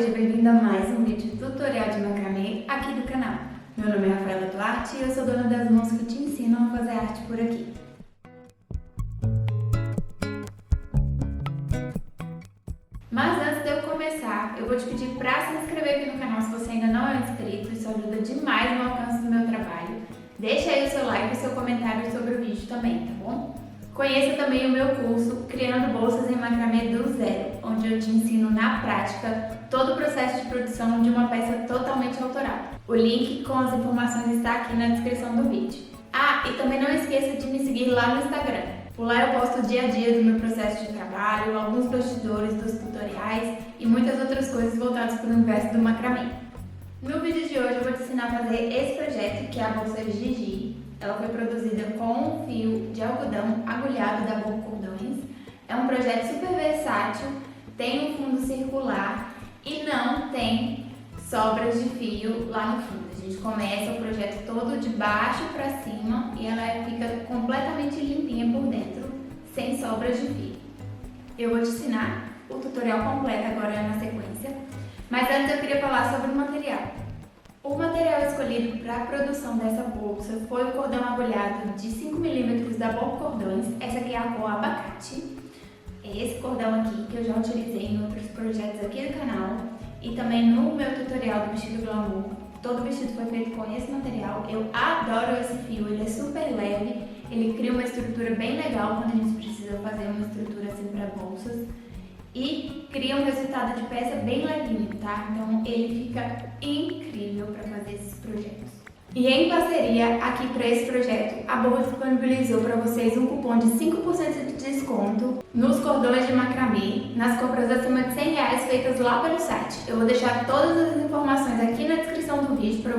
seja bem-vindo a mais um vídeo tutorial de macramê aqui do canal. Meu nome é Rafaela Duarte e eu sou dona das mãos que te ensinam a fazer arte por aqui. Mas antes de eu começar, eu vou te pedir para se inscrever aqui no canal se você ainda não é inscrito, isso ajuda demais no alcance do meu trabalho. Deixa aí o seu like e o seu comentário sobre o vídeo também, tá bom? Conheça também o meu curso Criando Bolsas em Macramê do Zero, onde eu te ensino na prática todo o processo de produção de uma peça totalmente autoral. O link com as informações está aqui na descrição do vídeo. Ah, e também não esqueça de me seguir lá no Instagram. Por lá eu posto o dia a dia do meu processo de trabalho, alguns bastidores dos tutoriais e muitas outras coisas voltadas para o universo do macramê. No vídeo de hoje eu vou te ensinar a fazer esse projeto, que é a bolsa Gigi. Ela foi produzida com um fio de algodão agulhado da Boco Cordões. É um projeto super versátil, tem um fundo circular e não tem sobras de fio lá no fundo. A gente começa o projeto todo de baixo para cima e ela fica completamente limpinha por dentro, sem sobras de fio. Eu vou te ensinar o tutorial completo agora na sequência, mas antes eu queria falar sobre o material. O material escolhido para a produção dessa bolsa foi o cordão agulhado de 5 mm da Boco Cordões. Essa aqui é a cor abacate. É esse cordão aqui que eu já utilizei em outros projetos aqui do canal e também no meu tutorial do vestido glamour. Todo vestido foi feito com esse material. Eu adoro esse fio, ele é super leve, ele cria uma estrutura bem legal quando a gente precisa fazer uma estrutura assim para bolsas. E cria um resultado de peça bem levinho, tá? Então ele fica incrível para fazer esses projetos. E em parceria aqui para esse projeto, a Boa disponibilizou para vocês um cupom de 5% de desconto nos cordões de macramê, nas compras acima de R$100 feitas lá pelo site. Eu vou deixar todas as informações aqui na descrição do vídeo para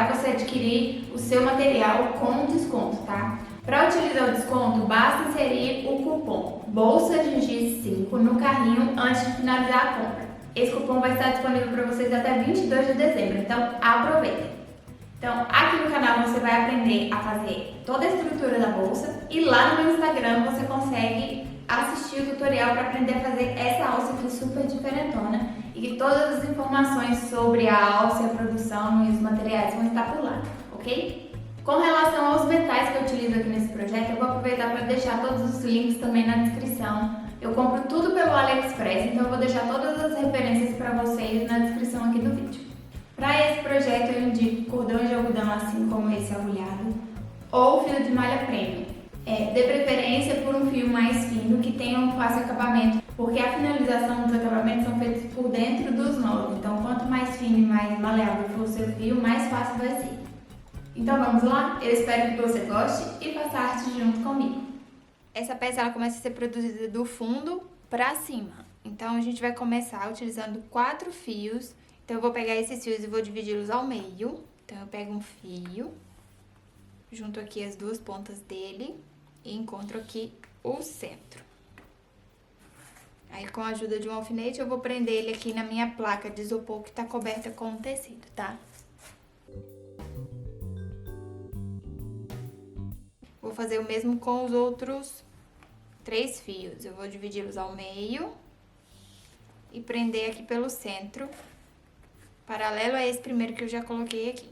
você adquirir o seu material com desconto, tá? Para utilizar o desconto, basta inserir o cupom BOLSAGIGI5 no carrinho antes de finalizar a compra. Esse cupom vai estar disponível para vocês até 22 de dezembro, então aproveitem! Então, aqui no canal você vai aprender a fazer toda a estrutura da bolsa e lá no meu Instagram você consegue assistir o tutorial para aprender a fazer essa alça aqui super diferentona e que todas as informações sobre a alça, a produção e os materiais vão estar por lá, ok? Com relação aos metais que eu utilizo aqui nesse projeto, eu vou aproveitar para deixar todos os links também na descrição. Eu compro tudo pelo AliExpress, então eu vou deixar todas as referências para vocês na descrição aqui do vídeo. Para esse projeto eu indico cordões de algodão assim como esse agulhado ou fio de malha premium. De preferência por um fio mais fino que tenha um fácil acabamento, porque a finalização dos acabamentos são feitos por dentro dos nós, então quanto mais fino e mais maleável for o seu fio, mais fácil vai ser. Então vamos lá? Eu espero que você goste e faça arte junto comigo. Essa peça ela começa a ser produzida do fundo para cima. Então a gente vai começar utilizando 4 fios. Então eu vou pegar esses fios e vou dividi-los ao meio. Então eu pego um fio, junto aqui as duas pontas dele e encontro aqui o centro. Aí com a ajuda de um alfinete eu vou prender ele aqui na minha placa de isopor que tá coberta com tecido, tá? Vou fazer o mesmo com os outros 3 fios. Eu vou dividi-los ao meio e prender aqui pelo centro, paralelo a esse primeiro que eu já coloquei aqui.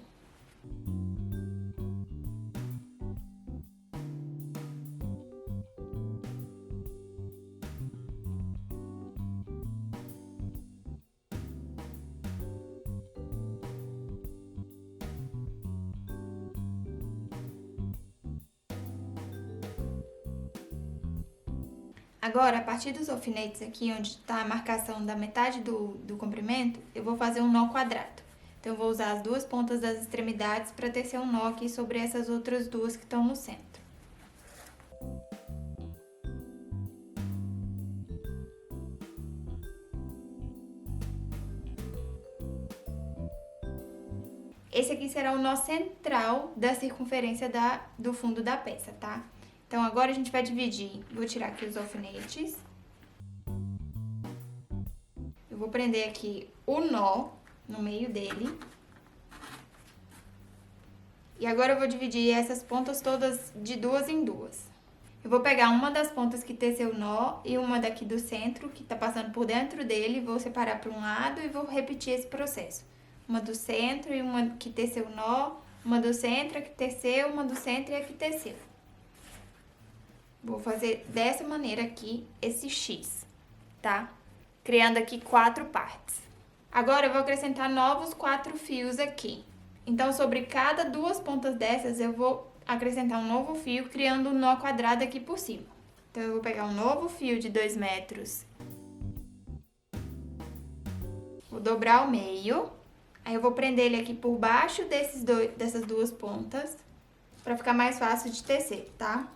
Agora, a partir dos alfinetes aqui, onde está a marcação da metade do comprimento, eu vou fazer um nó quadrado. Então, eu vou usar as duas pontas das extremidades para tecer um nó aqui sobre essas outras duas que estão no centro. Esse aqui será o nó central da circunferência do fundo da peça, tá? Então, agora a gente vai dividir. Vou tirar aqui os alfinetes. Eu vou prender aqui o nó no meio dele. E agora eu vou dividir essas pontas todas de duas em duas. Eu vou pegar uma das pontas que teceu o nó e uma daqui do centro, que tá passando por dentro dele, vou separar para um lado e vou repetir esse processo. Uma do centro e uma que teceu o nó, uma do centro, a que teceu, uma do centro e a que teceu. Vou fazer dessa maneira aqui esse X, tá? Criando aqui 4 partes. Agora eu vou acrescentar novos 4 fios aqui. Então, sobre cada 2 pontas dessas, eu vou acrescentar um novo fio, criando um nó quadrado aqui por cima. Então, eu vou pegar um novo fio de 2 metros. Vou dobrar ao meio. Aí, eu vou prender ele aqui por baixo dessas 2 pontas, pra ficar mais fácil de tecer, tá?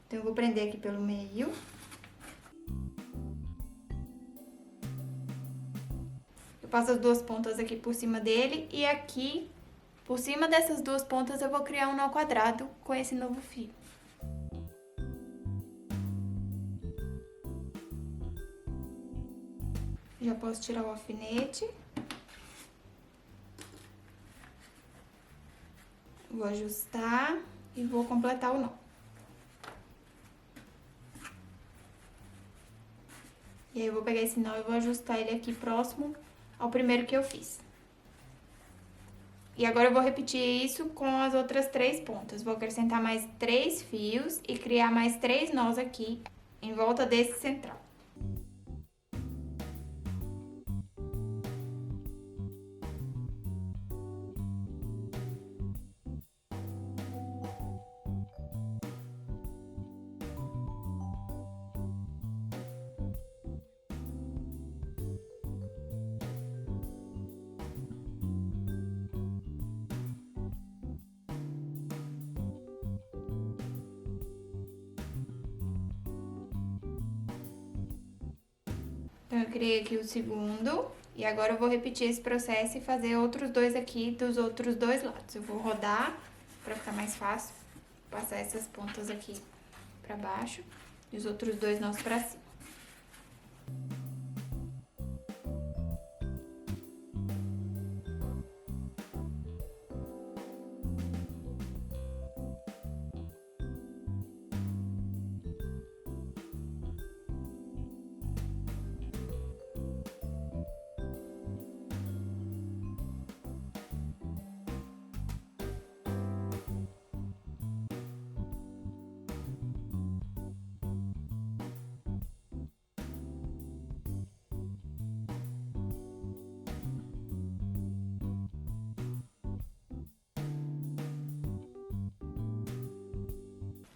Então, eu vou prender aqui pelo meio. Eu passo as 2 pontas aqui por cima dele e aqui, por cima dessas 2 pontas, eu vou criar um nó quadrado com esse novo fio. Já posso tirar o alfinete. Vou ajustar e vou completar o nó. E aí, eu vou pegar esse nó e vou ajustar ele aqui próximo ao primeiro que eu fiz. E agora eu vou repetir isso com as outras 3 pontas. Vou acrescentar mais 3 fios e criar mais 3 nós aqui em volta desse central. Então, eu criei aqui o segundo, e agora eu vou repetir esse processo e fazer outros 2 aqui dos outros 2 lados. Eu vou rodar pra ficar mais fácil, passar essas pontas aqui pra baixo e os outros 2 nós pra cima.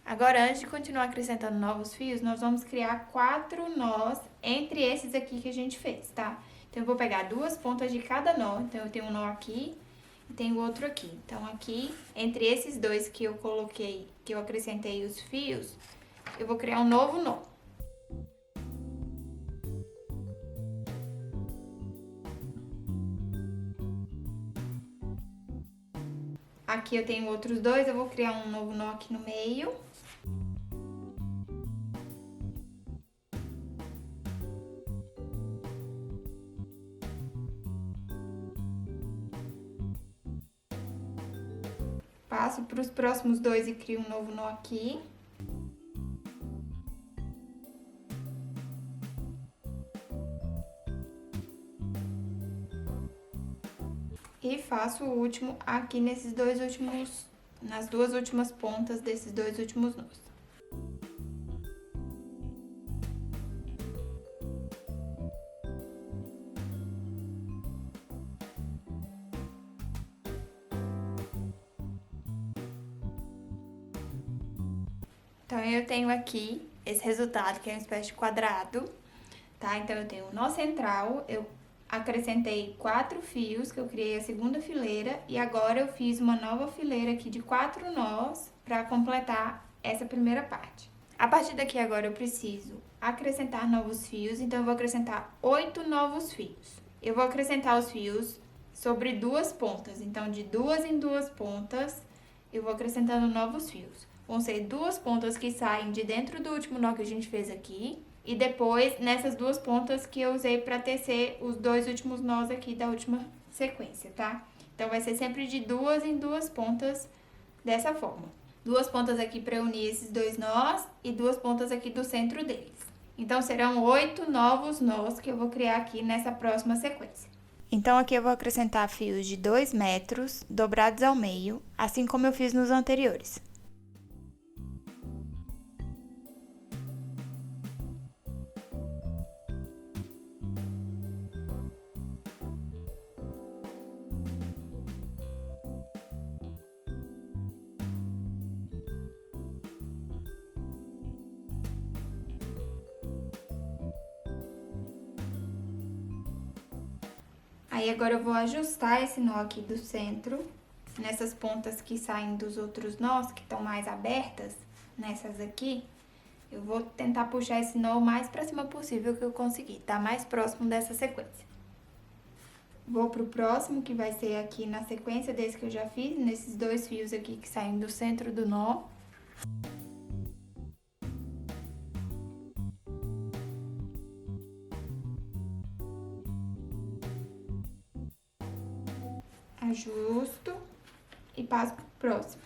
Agora, antes de continuar acrescentando novos fios, nós vamos criar 4 nós entre esses aqui que a gente fez, tá? Então, eu vou pegar 2 pontas de cada nó. Então, eu tenho um nó aqui e tenho outro aqui. Então, aqui, entre esses 2 que eu coloquei, que eu acrescentei os fios, eu vou criar um novo nó. Aqui eu tenho outros 2, eu vou criar um novo nó aqui no meio. Passo para os próximos 2 e crio um novo nó aqui. E faço o último aqui nas 2 últimas pontas desses 2 últimos nós. Então, eu tenho aqui esse resultado, que é uma espécie de quadrado, tá? Então, eu tenho o nó central, eu acrescentei 4 fios, que eu criei a segunda fileira, e agora eu fiz uma nova fileira aqui de 4 nós para completar essa primeira parte. A partir daqui agora eu preciso acrescentar novos fios, então eu vou acrescentar 8 novos fios. Eu vou acrescentar os fios sobre 2 pontas, então de 2 em 2 pontas eu vou acrescentando novos fios. Vão ser 2 pontas que saem de dentro do último nó que a gente fez aqui. E depois, nessas 2 pontas que eu usei pra tecer os 2 últimos nós aqui da última sequência, tá? Então, vai ser sempre de 2 em 2 pontas dessa forma. duas pontas aqui para unir esses dois nós e duas pontas aqui do centro deles. Então, serão 8 novos nós que eu vou criar aqui nessa próxima sequência. Então, aqui eu vou acrescentar fios de 2 metros, dobrados ao meio, assim como eu fiz nos anteriores. Aí, agora eu vou ajustar esse nó aqui do centro, nessas pontas que saem dos outros nós, que estão mais abertas, nessas aqui, eu vou tentar puxar esse nó o mais pra cima possível que eu conseguir, tá? Mais próximo dessa sequência. Vou pro próximo, que vai ser aqui na sequência desse que eu já fiz, nesses dois fios aqui que saem do centro do nó. Ajusto e passo pro próximo.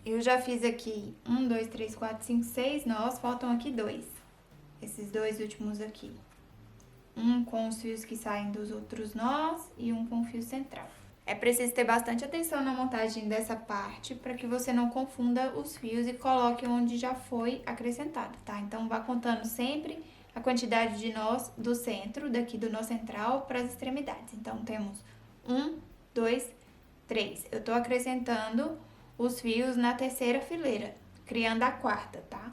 Eu já fiz aqui 1, 2, 3, 4, 5, 6 nós, faltam aqui 2. Esses dois últimos aqui. Um com os fios que saem dos outros nós e um com o fio central. É preciso ter bastante atenção na montagem dessa parte para que você não confunda os fios e coloque onde já foi acrescentado, tá? Então, vá contando sempre a quantidade de nós do centro, daqui do nó central, para as extremidades. Então, temos 1, 2, 3. Eu tô acrescentando os fios na terceira fileira, criando a quarta, tá?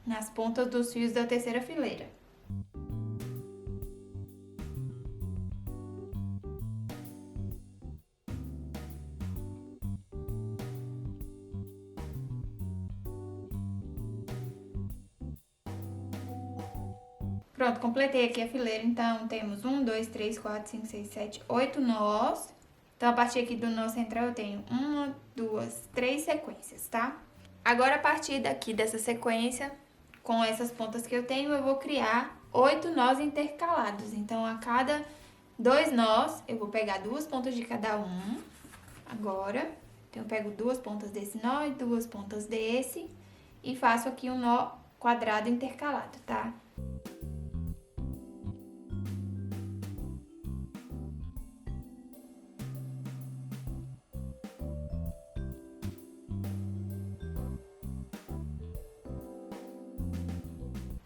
Nas pontas dos fios da terceira fileira. Pronto, completei aqui a fileira, então temos 1, 2, 3, 4, 5, 6, 7, 8 nós. Então, a partir aqui do nó central, eu tenho 1, 2, 3 sequências, tá? Agora, a partir daqui dessa sequência, com essas pontas que eu tenho, eu vou criar 8 nós intercalados. Então, a cada 2 nós, eu vou pegar 2 pontas de cada um. Agora, então, eu pego 2 pontas desse nó e 2 pontas desse e faço aqui um nó quadrado intercalado, tá?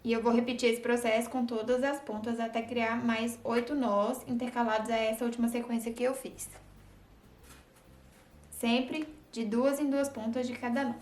E eu vou repetir esse processo com todas as pontas até criar mais 8 nós intercalados a essa última sequência que eu fiz. Sempre de 2 em 2 pontas de cada nó.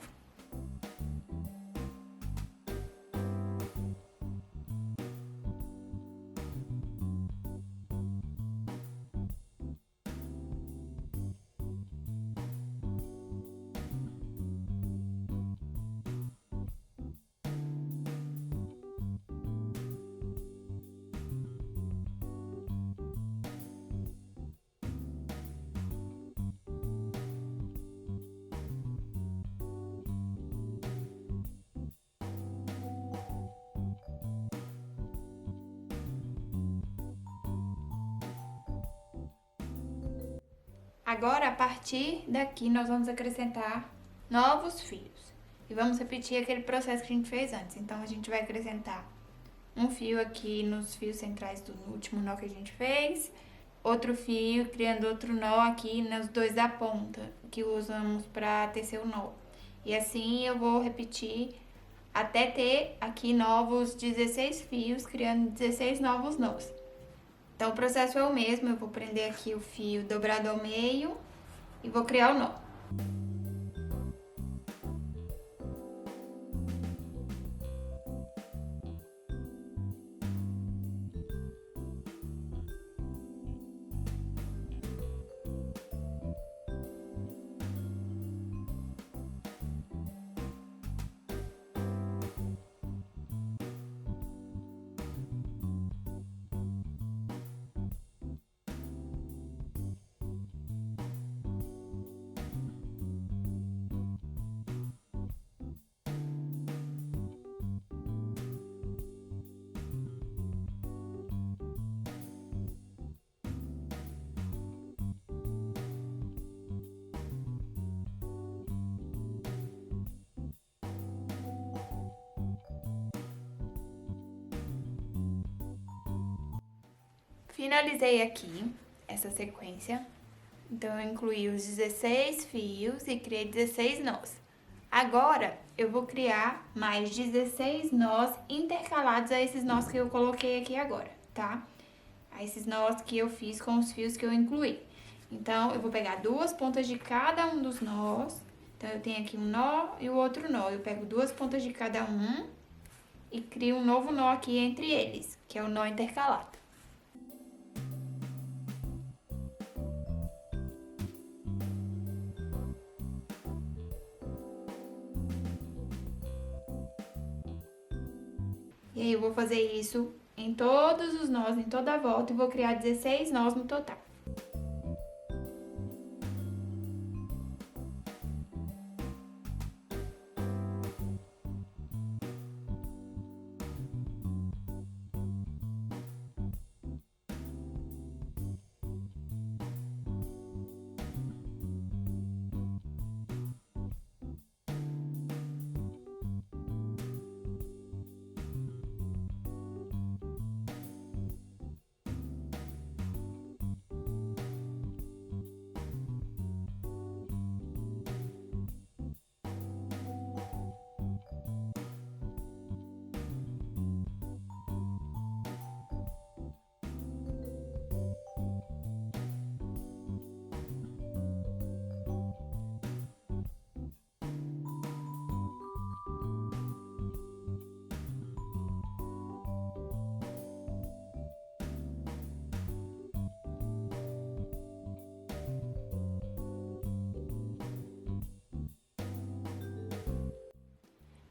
Agora, a partir daqui, nós vamos acrescentar novos fios. E vamos repetir aquele processo que a gente fez antes. Então, a gente vai acrescentar um fio aqui nos fios centrais do último nó que a gente fez. Outro fio, criando outro nó aqui nos dois da ponta, que usamos para tecer o nó. E assim, eu vou repetir até ter aqui novos 16 fios, criando 16 novos nós. Então, o processo é o mesmo, eu vou prender aqui o fio dobrado ao meio e vou criar o nó. Finalizei aqui essa sequência. Então, eu incluí os 16 fios e criei 16 nós. Agora, eu vou criar mais 16 nós intercalados a esses nós que eu coloquei aqui agora, tá? A esses nós que eu fiz com os fios que eu incluí. Então, eu vou pegar 2 pontas de cada um dos nós. Então, eu tenho aqui um nó e o outro nó. Eu pego 2 pontas de cada um e crio um novo nó aqui entre eles, que é o nó intercalado. E aí, eu vou fazer isso em todos os nós, em toda a volta, e vou criar 16 nós no total.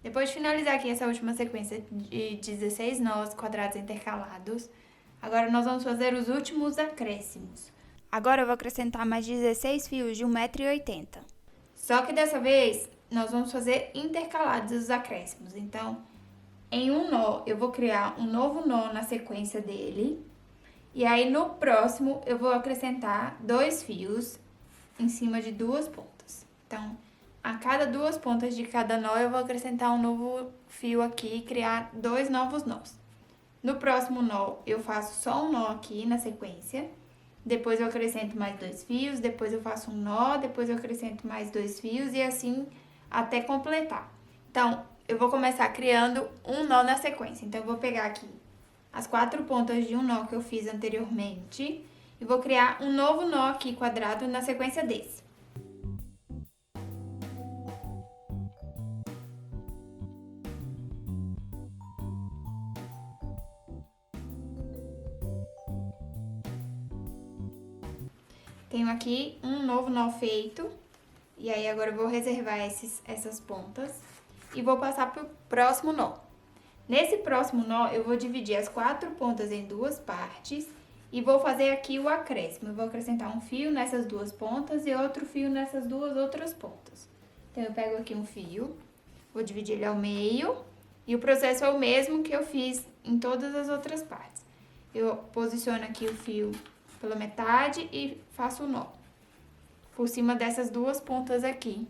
Depois de finalizar aqui essa última sequência de 16 nós quadrados intercalados, agora nós vamos fazer os últimos acréscimos. Agora eu vou acrescentar mais 16 fios de 1,80 m. Só que dessa vez, nós vamos fazer intercalados os acréscimos. Então, em um nó, eu vou criar um novo nó na sequência dele. E aí, no próximo, eu vou acrescentar 2 fios em cima de 2 pontas. Então, a cada 2 pontas de cada nó, eu vou acrescentar um novo fio aqui e criar 2 novos nós. No próximo nó, eu faço só um nó aqui na sequência. Depois eu acrescento mais 2 fios, depois eu faço um nó, depois eu acrescento mais 2 fios e assim até completar. Então, eu vou começar criando um nó na sequência. Então, eu vou pegar aqui as 4 pontas de um nó que eu fiz anteriormente e vou criar um novo nó aqui quadrado na sequência desse. Tenho aqui um novo nó feito, e aí agora eu vou reservar essas pontas e vou passar pro próximo nó. Nesse próximo nó, eu vou dividir as 4 pontas em 2 partes e vou fazer aqui o acréscimo. Eu vou acrescentar um fio nessas 2 pontas e outro fio nessas 2 outras pontas. Então, eu pego aqui um fio, vou dividir ele ao meio e o processo é o mesmo que eu fiz em todas as outras partes. Eu posiciono aqui o fio pela metade e faço o nó por cima dessas 2 pontas aqui.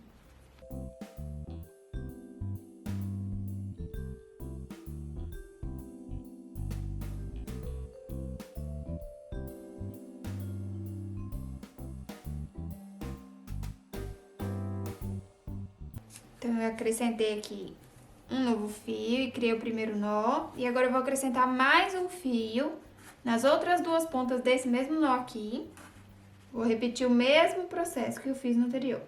Então, eu acrescentei aqui um novo fio e criei o primeiro nó. E agora eu vou acrescentar mais um fio nas outras 2 pontas desse mesmo nó aqui. Vou repetir o mesmo processo que eu fiz no anterior.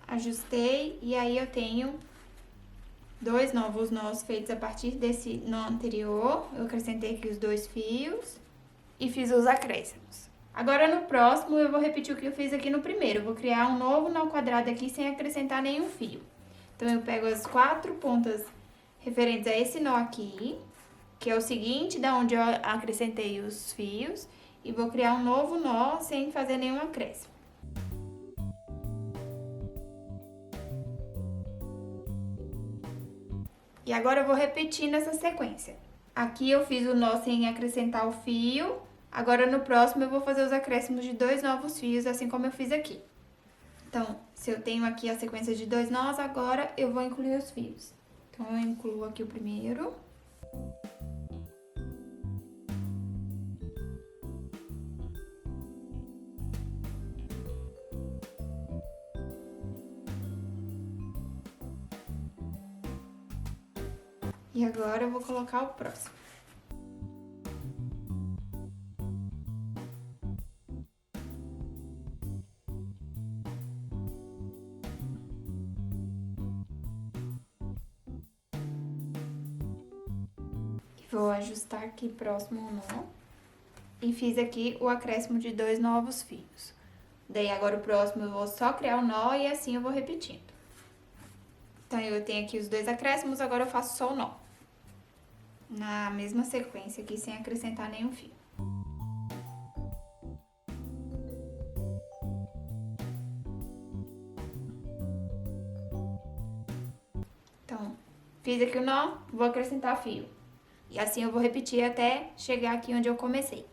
Ajustei e aí eu tenho 2 novos nós feitos a partir desse nó anterior. Eu acrescentei aqui os 2 fios e fiz os acréscimos. Agora, no próximo, eu vou repetir o que eu fiz aqui no primeiro. Eu vou criar um novo nó quadrado aqui sem acrescentar nenhum fio. Então, eu pego as 4 pontas referentes a esse nó aqui, que é o seguinte, da onde eu acrescentei os fios, e vou criar um novo nó sem fazer nenhum acréscimo. E agora eu vou repetir nessa sequência. Aqui eu fiz o nó sem acrescentar o fio. Agora, no próximo, eu vou fazer os acréscimos de 2 novos fios, assim como eu fiz aqui. Então, se eu tenho aqui a sequência de 2 nós, agora eu vou incluir os fios. Então, eu incluo aqui o primeiro. E agora eu vou colocar o próximo. Vou ajustar aqui próximo ao nó. E fiz aqui o acréscimo de 2 novos fios. Daí agora o próximo eu vou só criar o nó e assim eu vou repetindo. Então eu tenho aqui os 2 acréscimos, agora eu faço só o nó. Na mesma sequência aqui, sem acrescentar nenhum fio. Então, fiz aqui o nó, vou acrescentar fio. E assim eu vou repetir até chegar aqui onde eu comecei.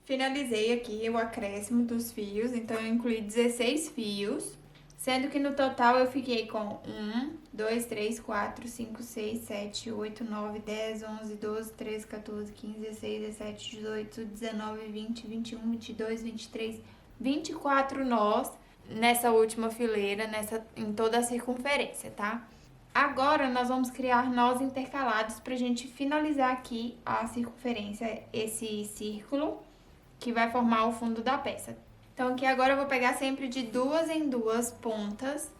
Finalizei aqui o acréscimo dos fios, então eu incluí 16 fios, sendo que no total eu fiquei com 1, 2, 3, 4, 5, 6, 7, 8, 9, 10, 11, 12, 13, 14, 15, 16, 17, 18, 19, 20, 21, 22, 23, 24 nós nessa última fileira, em toda a circunferência, tá? Agora, nós vamos criar nós intercalados pra gente finalizar aqui a circunferência, esse círculo que vai formar o fundo da peça. Então, aqui agora eu vou pegar sempre de 2 em 2 pontas.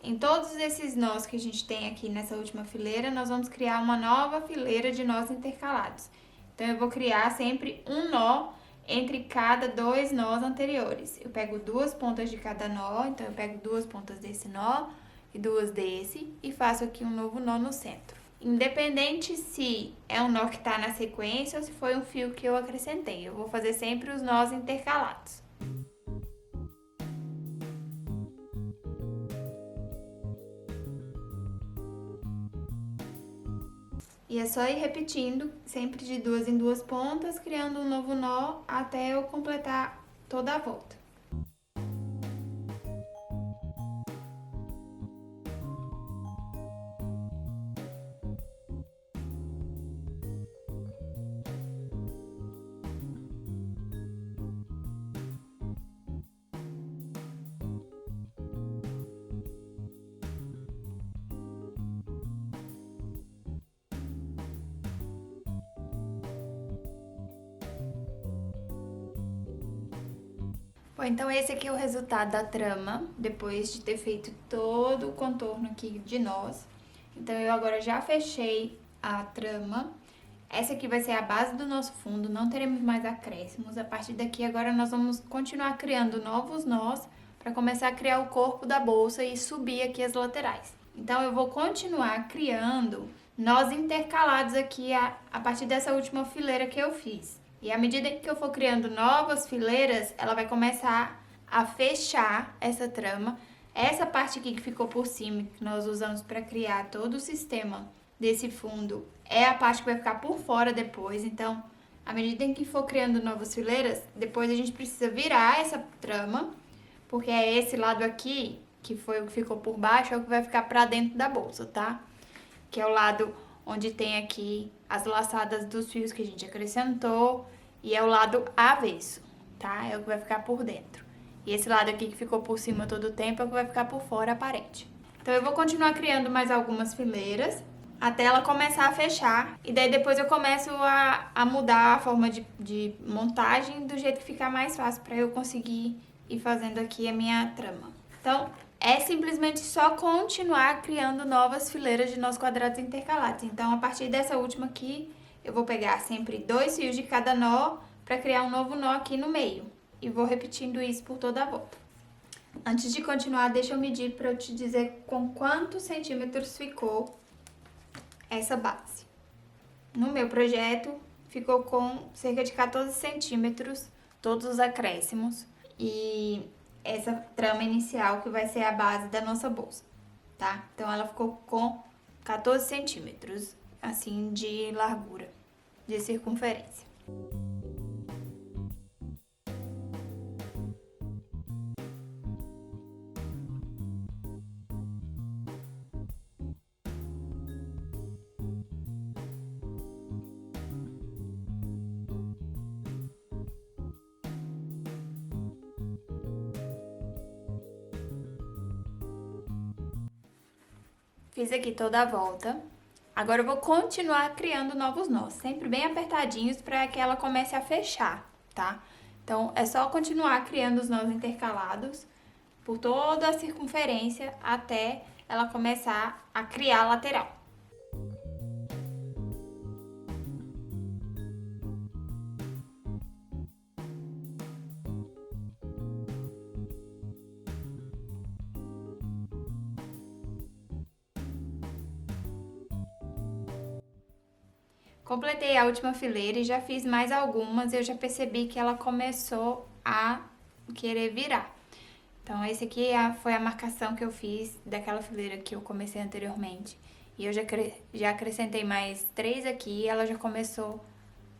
Em todos esses nós que a gente tem aqui nessa última fileira, nós vamos criar uma nova fileira de nós intercalados. Então, eu vou criar sempre um nó entre cada 2 nós anteriores. Eu pego 2 pontas de cada nó, então eu pego 2 pontas desse nó e 2 desse e faço aqui um novo nó no centro. Independente se é um nó que tá na sequência ou se foi um fio que eu acrescentei, eu vou fazer sempre os nós intercalados. E é só ir repetindo, sempre de 2 em 2 pontas, criando um novo nó até eu completar toda a volta. Bom, então esse aqui é o resultado da trama, depois de ter feito todo o contorno aqui de nós. Então, eu agora já fechei a trama. Essa aqui vai ser a base do nosso fundo, não teremos mais acréscimos. A partir daqui, agora nós vamos continuar criando novos nós para começar a criar o corpo da bolsa e subir aqui as laterais. Então, eu vou continuar criando nós intercalados aqui a partir dessa última fileira que eu fiz. E à medida que eu for criando novas fileiras, ela vai começar a fechar essa trama. Essa parte aqui que ficou por cima, que nós usamos para criar todo o sistema desse fundo, é a parte que vai ficar por fora depois. Então, à medida em que for criando novas fileiras, depois a gente precisa virar essa trama, porque é esse lado aqui, que foi o que ficou por baixo, é o que vai ficar para dentro da bolsa, tá? Que é o lado onde tem aqui as laçadas dos fios que a gente acrescentou, e é o lado avesso, tá? É o que vai ficar por dentro. E esse lado aqui que ficou por cima todo o tempo é o que vai ficar por fora aparente. Então, eu vou continuar criando mais algumas fileiras, até ela começar a fechar. E daí depois eu começo a mudar a forma de montagem do jeito que ficar mais fácil para eu conseguir ir fazendo aqui a minha trama. Então, é simplesmente só continuar criando novas fileiras de nós quadrados intercalados. Então, a partir dessa última aqui, eu vou pegar sempre 2 fios de cada nó para criar um novo nó aqui no meio. E vou repetindo isso por toda a volta. Antes de continuar, deixa eu medir para eu te dizer com quantos centímetros ficou essa base. No meu projeto, ficou com cerca de 14 centímetros, todos os acréscimos. E essa trama inicial que vai ser a base da nossa bolsa, tá? Então, ela ficou com 14 centímetros, assim, de largura, de circunferência. Fiz aqui toda a volta. Agora eu vou continuar criando novos nós, sempre bem apertadinhos para que ela comece a fechar, tá? Então, é só continuar criando os nós intercalados por toda a circunferência até ela começar a criar a lateral. Completei a última fileira e já fiz mais algumas, eu já percebi que ela começou a querer virar. Então, esse aqui foi a marcação que eu fiz daquela fileira que eu comecei anteriormente. E eu já acrescentei mais 3 aqui e ela já começou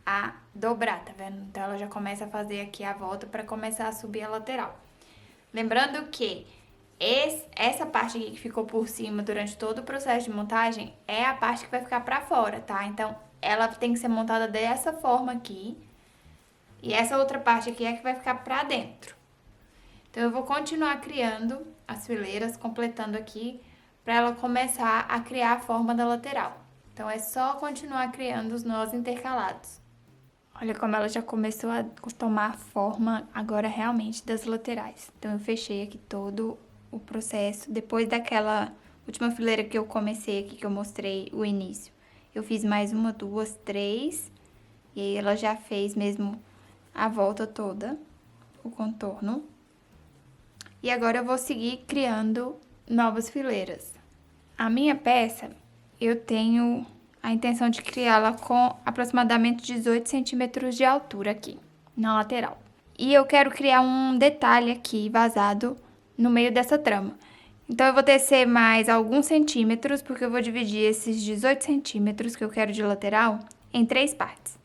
a dobrar, tá vendo? Então, ela já começa a fazer aqui a volta para começar a subir a lateral. Lembrando que essa parte aqui que ficou por cima durante todo o processo de montagem é a parte que vai ficar pra fora, tá? Então, ela tem que ser montada dessa forma aqui. E essa outra parte aqui é que vai ficar pra dentro. Então, eu vou continuar criando as fileiras, completando aqui, pra ela começar a criar a forma da lateral. Então, é só continuar criando os nós intercalados. Olha como ela já começou a tomar a forma agora realmente das laterais. Então, eu fechei aqui todo o processo. Depois daquela última fileira que eu comecei aqui, que eu mostrei o início, eu fiz mais 1, 2, 3. E aí, ela já fez mesmo a volta toda, o contorno. E agora eu vou seguir criando novas fileiras. A minha peça, eu tenho a intenção de criá-la com aproximadamente 18 centímetros de altura aqui, na lateral. E eu quero criar um detalhe aqui, vazado, no meio dessa trama. Então, eu vou tecer mais alguns centímetros, porque eu vou dividir esses 18 centímetros que eu quero de lateral em 3 partes.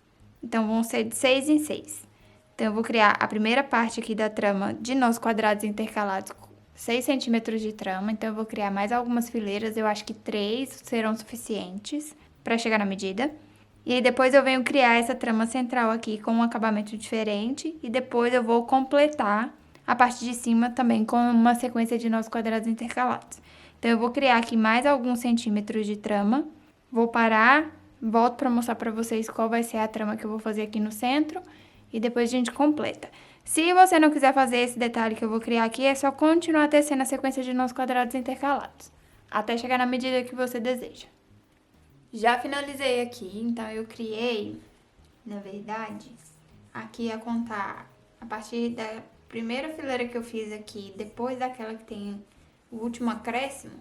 Então, vão ser de 6 em 6. Então, eu vou criar a primeira parte aqui da trama de nós quadrados intercalados com 6 centímetros de trama. Então, eu vou criar mais algumas fileiras, eu acho que 3 serão suficientes para chegar na medida. E aí, depois eu venho criar essa trama central aqui com um acabamento diferente. E depois eu vou completar a parte de cima também com uma sequência de nós quadrados intercalados. Então, eu vou criar aqui mais alguns centímetros de trama. Vou parar, volto para mostrar para vocês qual vai ser a trama que eu vou fazer aqui no centro. E depois a gente completa. Se você não quiser fazer esse detalhe que eu vou criar aqui, é só continuar tecendo a sequência de nós quadrados intercalados, até chegar na medida que você deseja. Já finalizei aqui, então eu criei, na verdade, aqui a contar a partir da primeira fileira que eu fiz aqui, depois daquela que tem o último acréscimo,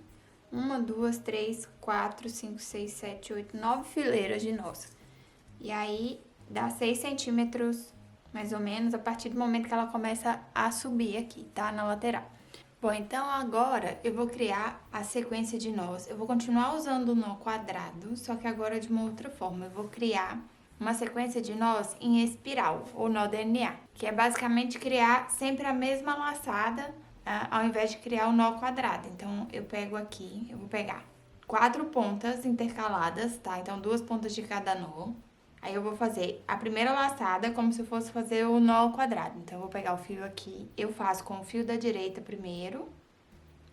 1, 2, 3, 4, 5, 6, 7, 8, 9 fileiras de nós. E aí, dá 6 centímetros, mais ou menos, a partir do momento que ela começa a subir aqui, tá? Na lateral. Bom, então agora eu vou criar a sequência de nós. Eu vou continuar usando o nó quadrado, só que agora de uma outra forma. Eu vou criar uma sequência de nós em espiral, ou nó DNA, que é basicamente criar sempre a mesma laçada, ao invés de criar o nó quadrado. Então, eu pego aqui, eu vou pegar 4 pontas intercaladas, tá? Então, 2 pontas de cada nó. Aí, eu vou fazer a primeira laçada como se fosse fazer o nó quadrado. Então, eu vou pegar o fio aqui, eu faço com o fio da direita primeiro,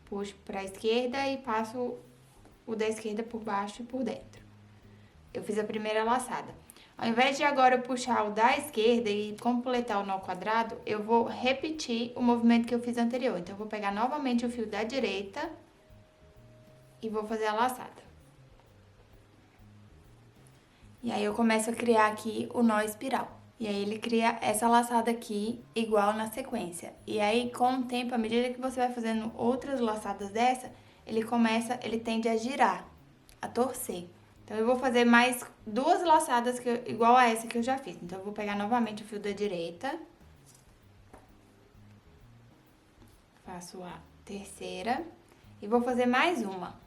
puxo pra esquerda e passo o da esquerda por baixo e por dentro. Eu fiz a primeira laçada. Ao invés de agora eu puxar o da esquerda e completar o nó quadrado, eu vou repetir o movimento que eu fiz anterior. Então, eu vou pegar novamente o fio da direita e vou fazer a laçada. E aí, eu começo a criar aqui o nó espiral. E aí, ele cria essa laçada aqui, igual na sequência. E aí, com o tempo, à medida que você vai fazendo outras laçadas dessa, ele tende a girar, a torcer. Então, eu vou fazer mais 2 laçadas igual a essa que eu já fiz. Então, eu vou pegar novamente o fio da direita. Faço a terceira. E vou fazer mais uma.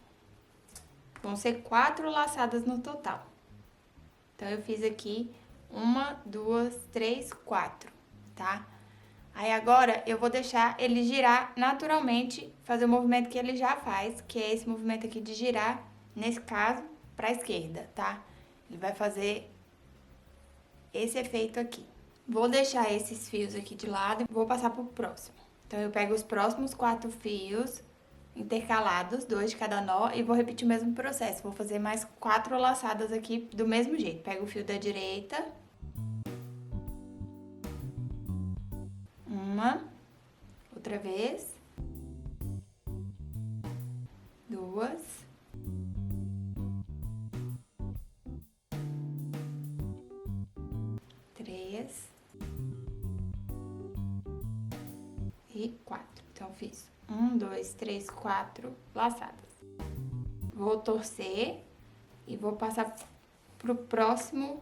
Vão ser 4 laçadas no total. Então, eu fiz aqui 1, 2, 3, 4, tá? Aí, agora, eu vou deixar ele girar naturalmente, fazer o movimento que ele já faz, que é esse movimento aqui de girar, nesse caso, pra esquerda, tá? Ele vai fazer esse efeito aqui. Vou deixar esses fios aqui de lado e vou passar pro próximo. Então, eu pego os próximos 4 fios intercalados, 2 de cada nó, e vou repetir o mesmo processo. Vou fazer mais 4 laçadas aqui do mesmo jeito. Pego o fio da direita. Uma. Outra vez. 2. 3 e 4. Então, fiz 1, 2, 3, 4 laçadas. Vou torcer e vou passar pro próximo.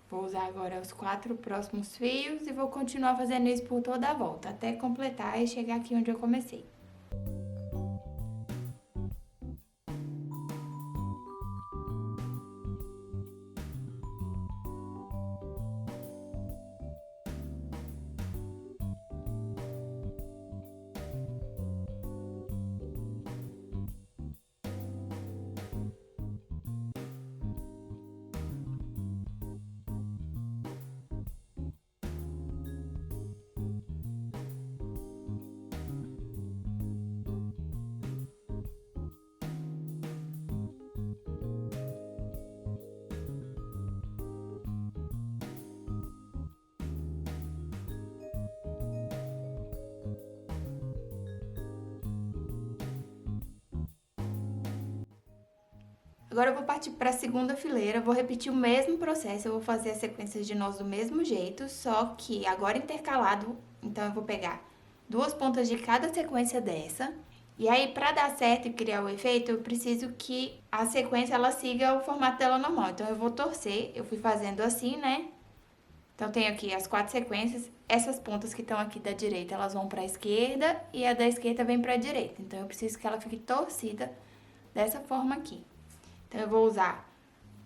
Vou usar agora os 4 próximos fios e vou continuar fazendo isso por toda a volta, até completar e chegar aqui onde eu comecei. Agora eu vou partir para a segunda fileira, vou repetir o mesmo processo, eu vou fazer as sequências de nós do mesmo jeito, só que agora intercalado, então eu vou pegar 2 pontas de cada sequência dessa. E aí, para dar certo e criar o efeito, eu preciso que a sequência ela siga o formato dela normal. Então, eu vou torcer, eu fui fazendo assim, né? Então, tenho aqui as 4 sequências, essas pontas que estão aqui da direita, elas vão para a esquerda e a da esquerda vem para a direita. Então, eu preciso que ela fique torcida dessa forma aqui. Então, eu vou usar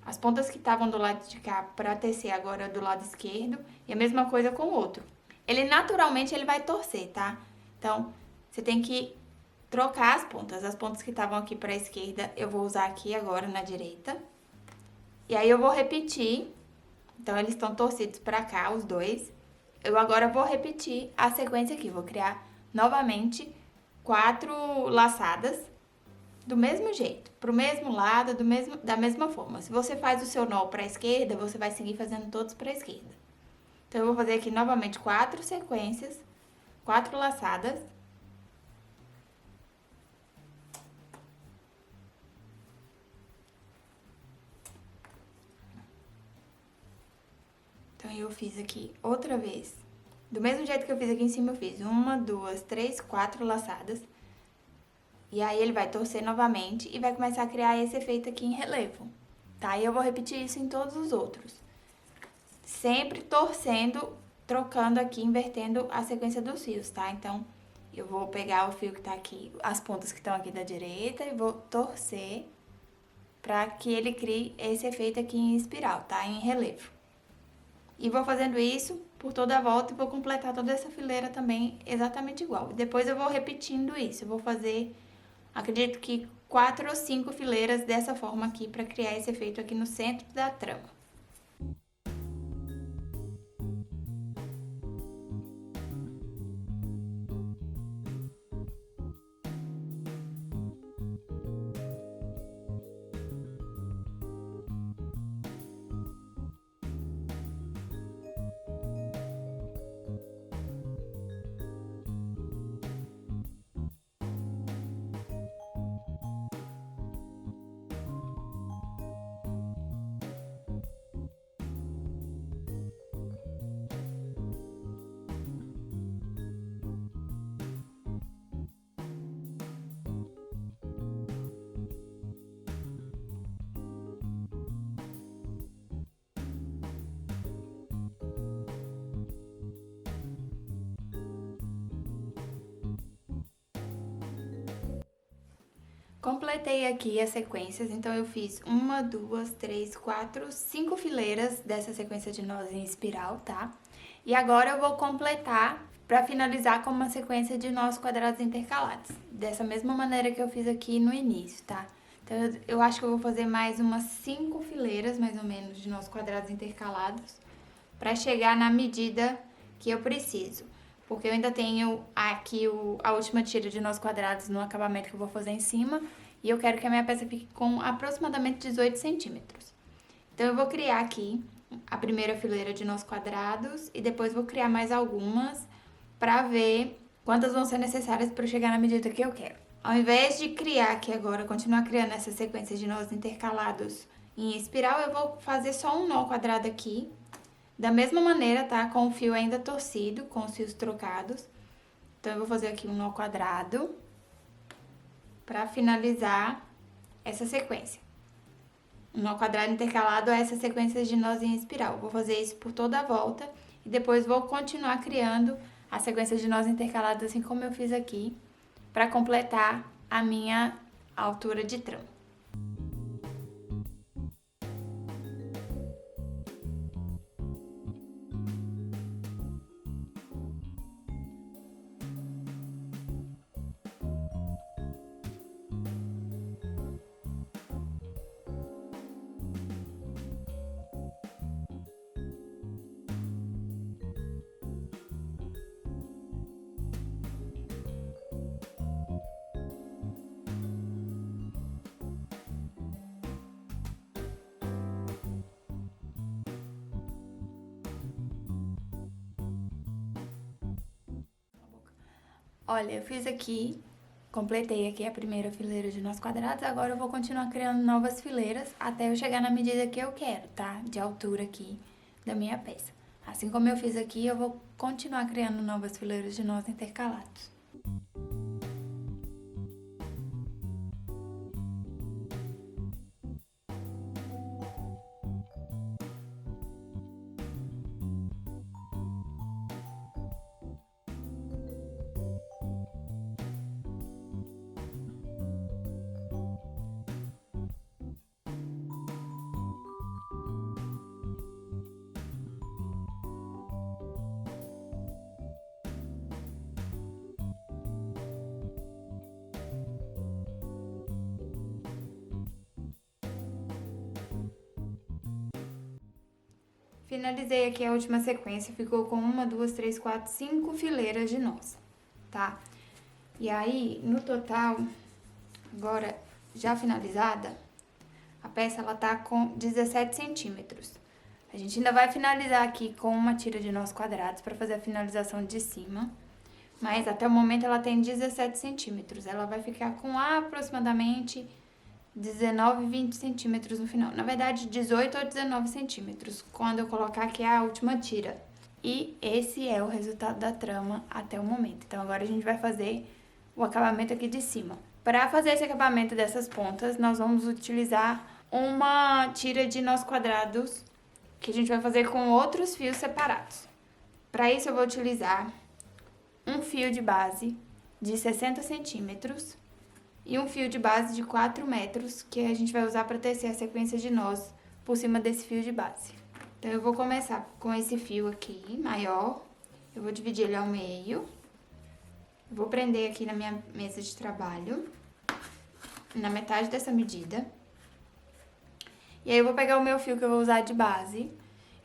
as pontas que estavam do lado de cá para tecer agora do lado esquerdo e a mesma coisa com o outro. Ele, naturalmente, ele vai torcer, tá? Então, você tem que trocar as pontas que estavam aqui para a esquerda, eu vou usar aqui agora na direita. E aí, eu vou repetir, então, eles estão torcidos para cá, os dois. Eu agora vou repetir a sequência aqui, vou criar novamente 4 laçadas do mesmo jeito, pro mesmo lado, da mesma forma. Se você faz o seu nó para a esquerda, você vai seguir fazendo todos para a esquerda. Então, eu vou fazer aqui novamente 4 sequências, 4 laçadas. Então, eu fiz aqui outra vez. Do mesmo jeito que eu fiz aqui em cima, eu fiz 1, 2, 3, 4 laçadas. E aí, ele vai torcer novamente e vai começar a criar esse efeito aqui em relevo, tá? E eu vou repetir isso em todos os outros. Sempre torcendo, trocando aqui, invertendo a sequência dos fios, tá? Então, eu vou pegar o fio que tá aqui, as pontas que estão aqui da direita e vou torcer pra que ele crie esse efeito aqui em espiral, tá? Em relevo. E vou fazendo isso por toda a volta e vou completar toda essa fileira também exatamente igual. Depois eu vou repetindo isso, eu vou fazer, acredito que 4 ou 5 fileiras dessa forma aqui para criar esse efeito aqui no centro da trama. Completei aqui as sequências, então eu fiz 1, 2, 3, 4, 5 fileiras dessa sequência de nós em espiral, tá? E agora eu vou completar para finalizar com uma sequência de nós quadrados intercalados, dessa mesma maneira que eu fiz aqui no início, tá? Então eu acho que eu vou fazer mais umas 5 fileiras, mais ou menos, de nós quadrados intercalados, para chegar na medida que eu preciso. Porque eu ainda tenho aqui a última tira de nós quadrados no acabamento que eu vou fazer em cima. E eu quero que a minha peça fique com aproximadamente 18 centímetros. Então, eu vou criar aqui a primeira fileira de nós quadrados. E depois vou criar mais algumas para ver quantas vão ser necessárias para eu chegar na medida que eu quero. Ao invés de criar aqui agora, continuar criando essa sequência de nós intercalados em espiral, eu vou fazer só um nó quadrado aqui. Da mesma maneira, tá? Com o fio ainda torcido, com os fios trocados. Então, eu vou fazer aqui um nó quadrado para finalizar essa sequência. Um nó quadrado intercalado a essa sequência de nós em espiral. Vou fazer isso por toda a volta e depois vou continuar criando a sequência de nós intercalados assim como eu fiz aqui, para completar a minha altura de trama. Olha, eu fiz aqui, completei aqui a primeira fileira de nós quadrados, agora eu vou continuar criando novas fileiras até eu chegar na medida que eu quero, tá? De altura aqui da minha peça. Assim como eu fiz aqui, eu vou continuar criando novas fileiras de nós intercalados. Finalizei aqui a última sequência, ficou com 1, 2, 3, 4, 5 fileiras de nós, tá? E aí, no total, agora já finalizada, a peça ela tá com 17 centímetros. A gente ainda vai finalizar aqui com uma tira de nós quadrados para fazer a finalização de cima, mas até o momento ela tem 17 centímetros. Ela vai ficar com aproximadamente 19, 20 centímetros no final. Na verdade, 18 ou 19 centímetros, quando eu colocar aqui a última tira. E esse é o resultado da trama até o momento. Então, agora a gente vai fazer o acabamento aqui de cima. Para fazer esse acabamento dessas pontas, nós vamos utilizar uma tira de nós quadrados, que a gente vai fazer com outros fios separados. Para isso, eu vou utilizar um fio de base de 60 centímetros, e um fio de base de 4 metros, que a gente vai usar para tecer a sequência de nós por cima desse fio de base. Então, eu vou começar com esse fio aqui, maior. Eu vou dividir ele ao meio. Vou prender aqui na minha mesa de trabalho, na metade dessa medida. E aí, eu vou pegar o meu fio que eu vou usar de base.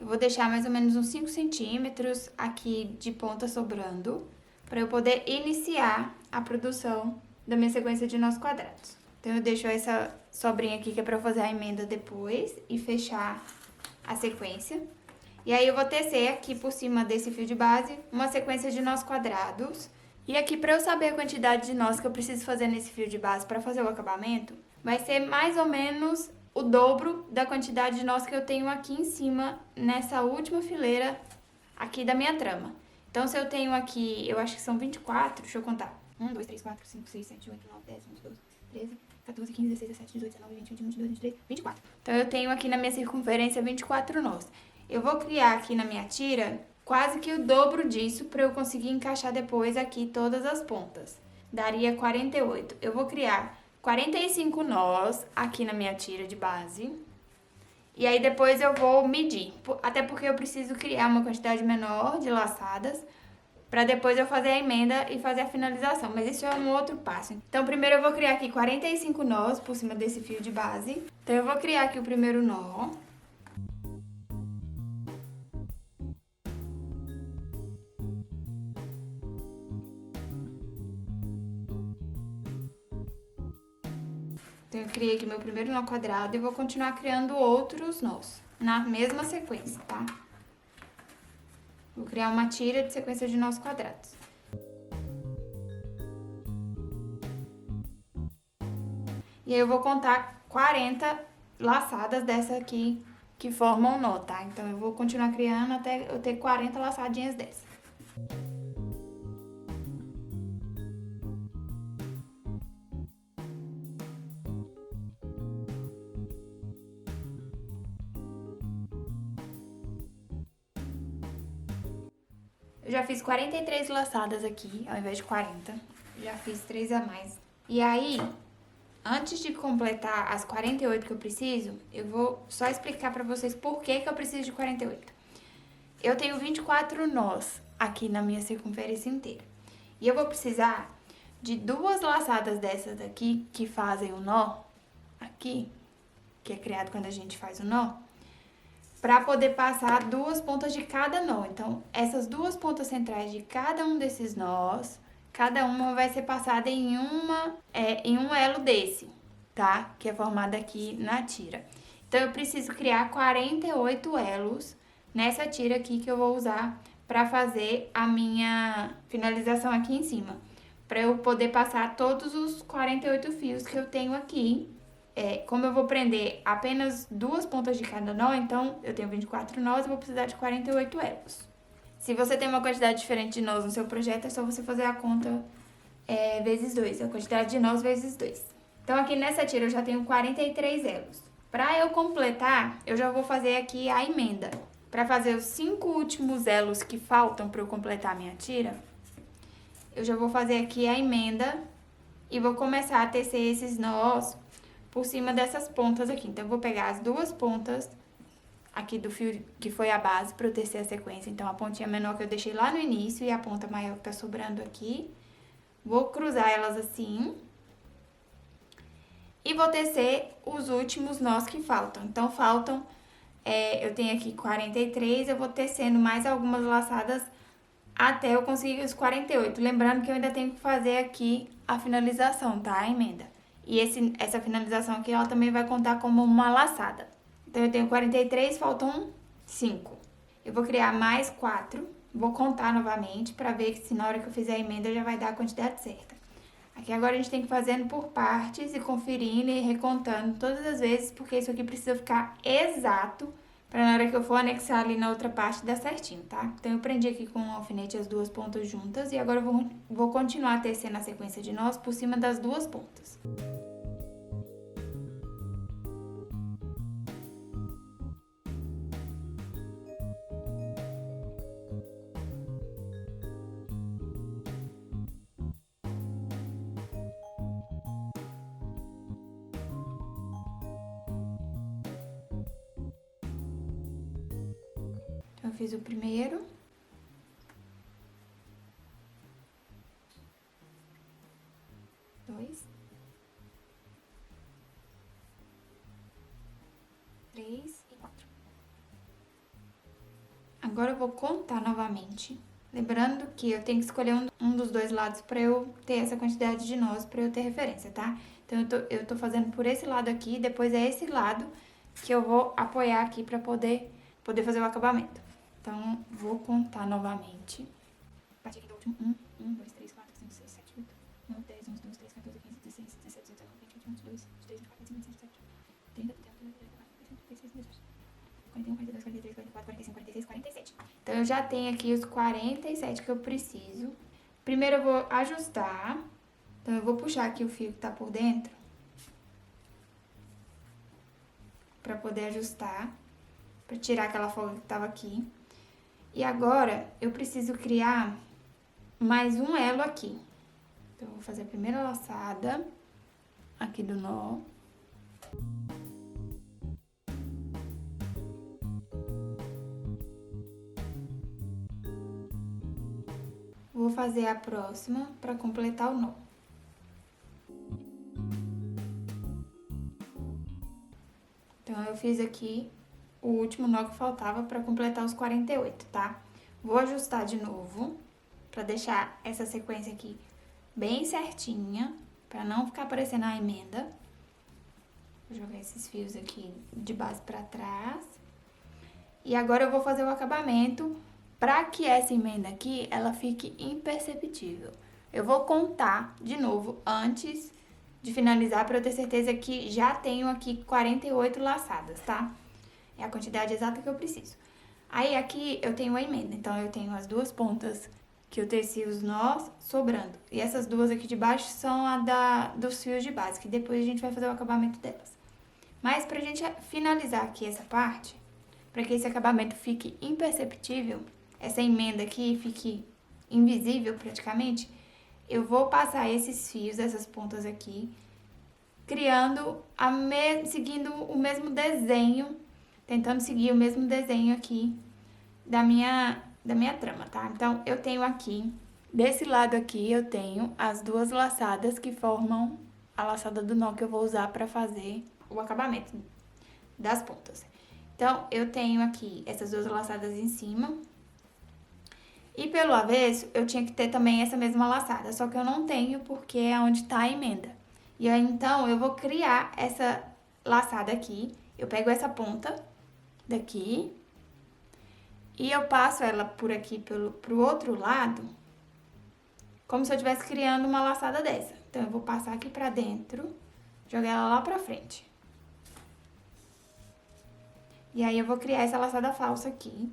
Eu vou deixar mais ou menos uns 5 centímetros aqui de ponta sobrando, para eu poder iniciar a produção da minha sequência de nós quadrados. Então, eu deixo essa sobrinha aqui, que é pra eu fazer a emenda depois e fechar a sequência. E aí, eu vou tecer aqui por cima desse fio de base uma sequência de nós quadrados. E aqui, pra eu saber a quantidade de nós que eu preciso fazer nesse fio de base pra fazer o acabamento, vai ser mais ou menos o dobro da quantidade de nós que eu tenho aqui em cima, nessa última fileira aqui da minha trama. Então, se eu tenho aqui, eu acho que são 24, deixa eu contar. 1, 2, 3, 4, 5, 6, 7, 8, 9, 10, 11, 12, 13, 14, 15, 16, 17, 18, 19, 20, 21, 22, 23, 24. Então, eu tenho aqui na minha circunferência 24 nós. Eu vou criar aqui na minha tira quase que o dobro disso para eu conseguir encaixar depois aqui todas as pontas. Daria 48. Eu vou criar 45 nós aqui na minha tira de base. E aí depois eu vou medir, até porque eu preciso criar uma quantidade menor de laçadas para depois eu fazer a emenda e fazer a finalização, mas isso é um outro passo. Então primeiro eu vou criar aqui 45 nós por cima desse fio de base. Então eu vou criar aqui o primeiro nó. Então, eu criei aqui meu primeiro nó quadrado e vou continuar criando outros nós, na mesma sequência, tá? Vou criar uma tira de sequência de nós quadrados. E aí, eu vou contar 40 laçadas dessa aqui que formam nó, tá? Então, eu vou continuar criando até eu ter 40 laçadinhas dessa. Eu já fiz 43 laçadas aqui, ao invés de 40. Já fiz 3 a mais. E aí, antes de completar as 48 que eu preciso, eu vou só explicar pra vocês por que eu preciso de 48. Eu tenho 24 nós aqui na minha circunferência inteira. E eu vou precisar de 2 laçadas dessas daqui, que fazem o nó, aqui, que é criado quando a gente faz o nó, para poder passar 2 pontas de cada nó. Então, essas 2 pontas centrais de cada um desses nós, cada uma vai ser passada em um elo desse, tá? Que é formado aqui na tira. Então, eu preciso criar 48 elos nessa tira aqui que eu vou usar para fazer a minha finalização aqui em cima. Para eu poder passar todos os 48 fios que eu tenho aqui. Como eu vou prender apenas 2 pontas de cada nó, então eu tenho 24 nós, eu vou precisar de 48 elos. Se você tem uma quantidade diferente de nós no seu projeto, é só você fazer a conta vezes 2, a quantidade de nós vezes 2. Então, aqui nessa tira eu já tenho 43 elos. Para eu completar, eu já vou fazer aqui a emenda. Para fazer os 5 últimos elos que faltam para eu completar a minha tira, eu já vou fazer aqui a emenda e vou começar a tecer esses nós por cima dessas pontas aqui. Então, eu vou pegar as 2 pontas aqui do fio que foi a base para eu tecer a sequência. Então, a pontinha menor que eu deixei lá no início e a ponta maior que tá sobrando aqui. Vou cruzar elas assim. E vou tecer os últimos nós que faltam. Então, faltam, eu tenho aqui 43, eu vou tecendo mais algumas laçadas até eu conseguir os 48. Lembrando que eu ainda tenho que fazer aqui a finalização, tá? A emenda. E essa finalização aqui, ela também vai contar como uma laçada. Então, eu tenho 43, faltam 5. Eu vou criar mais 4, vou contar novamente para ver se na hora que eu fizer a emenda já vai dar a quantidade certa. Aqui agora a gente tem que ir fazendo por partes e conferindo e recontando todas as vezes, porque isso aqui precisa ficar exato para na hora que eu for anexar ali na outra parte dar certinho, tá? Então, eu prendi aqui com um alfinete as 2 pontas juntas e agora eu vou continuar tecendo a sequência de nós por cima das 2 pontas. Então, eu fiz o primeiro. Dois. 3 e 4. Agora eu vou contar novamente. Lembrando que eu tenho que escolher um dos 2 lados para eu ter essa quantidade de nós, para eu ter referência, tá? Então, eu tô fazendo por esse lado aqui, depois é esse lado que eu vou apoiar aqui para poder fazer o acabamento. Então, vou contar novamente. A partir aqui do último. 1, 2, 3, 4, 5, 6, 7, 8, 9, 10, 11, 12, 13, 14, 15, 16, 17, 18, 19, 20, 21, 22, 23, 24, 25, 26, 27, 30, 31, 32, 43, 44, 45, 46, 47. Então, eu já tenho aqui os 47 que eu preciso. Primeiro, eu vou ajustar. Então, eu vou puxar aqui o fio que tá por dentro. Pra poder ajustar. Pra tirar aquela folga que tava aqui. E agora, eu preciso criar mais um elo aqui. Então, eu vou fazer a primeira laçada aqui do nó. Vou fazer a próxima para completar o nó. Então, eu fiz aqui o último nó que faltava para completar os 48, tá? Vou ajustar de novo para deixar essa sequência aqui bem certinha, para não ficar aparecendo a emenda. Vou jogar esses fios aqui de base para trás. E agora eu vou fazer o acabamento para que essa emenda aqui, ela fique imperceptível. Eu vou contar de novo antes de finalizar para eu ter certeza que já tenho aqui 48 laçadas, tá? É a quantidade exata que eu preciso. Aí aqui eu tenho a emenda, então eu tenho as duas pontas que eu teci os nós sobrando. E essas duas aqui de baixo são dos fios de base, que depois a gente vai fazer o acabamento delas. Mas pra gente finalizar aqui essa parte, para que esse acabamento fique imperceptível, essa emenda aqui fique invisível praticamente, eu vou passar esses fios, essas pontas aqui, seguindo o mesmo desenho, tentando seguir o mesmo desenho aqui da minha trama, tá? Então, eu tenho aqui, desse lado aqui, eu tenho as duas laçadas que formam a laçada do nó que eu vou usar para fazer o acabamento das pontas. Então, eu tenho aqui essas duas laçadas em cima. E pelo avesso, eu tinha que ter também essa mesma laçada, só que eu não tenho porque é onde tá a emenda. E aí, então, eu vou criar essa laçada aqui, eu pego essa ponta daqui e eu passo ela por aqui pro outro lado, como se eu estivesse criando uma laçada dessa. Então, eu vou passar aqui pra dentro, jogar ela lá pra frente. E aí, eu vou criar essa laçada falsa aqui,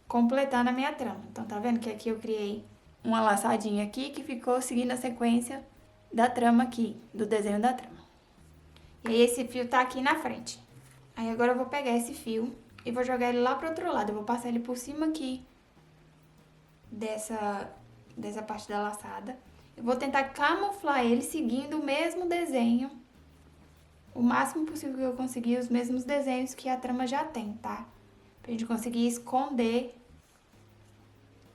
completando a minha trama. Então, tá vendo que aqui eu criei uma laçadinha aqui que ficou seguindo a sequência da trama aqui, do desenho da trama. E aí, esse fio tá aqui na frente. Aí, agora eu vou pegar esse fio e vou jogar ele lá pro outro lado. Eu vou passar ele por cima aqui dessa parte da laçada. Eu vou tentar camuflar ele seguindo o mesmo desenho, o máximo possível que eu conseguir, os mesmos desenhos que a trama já tem, tá? Pra gente conseguir esconder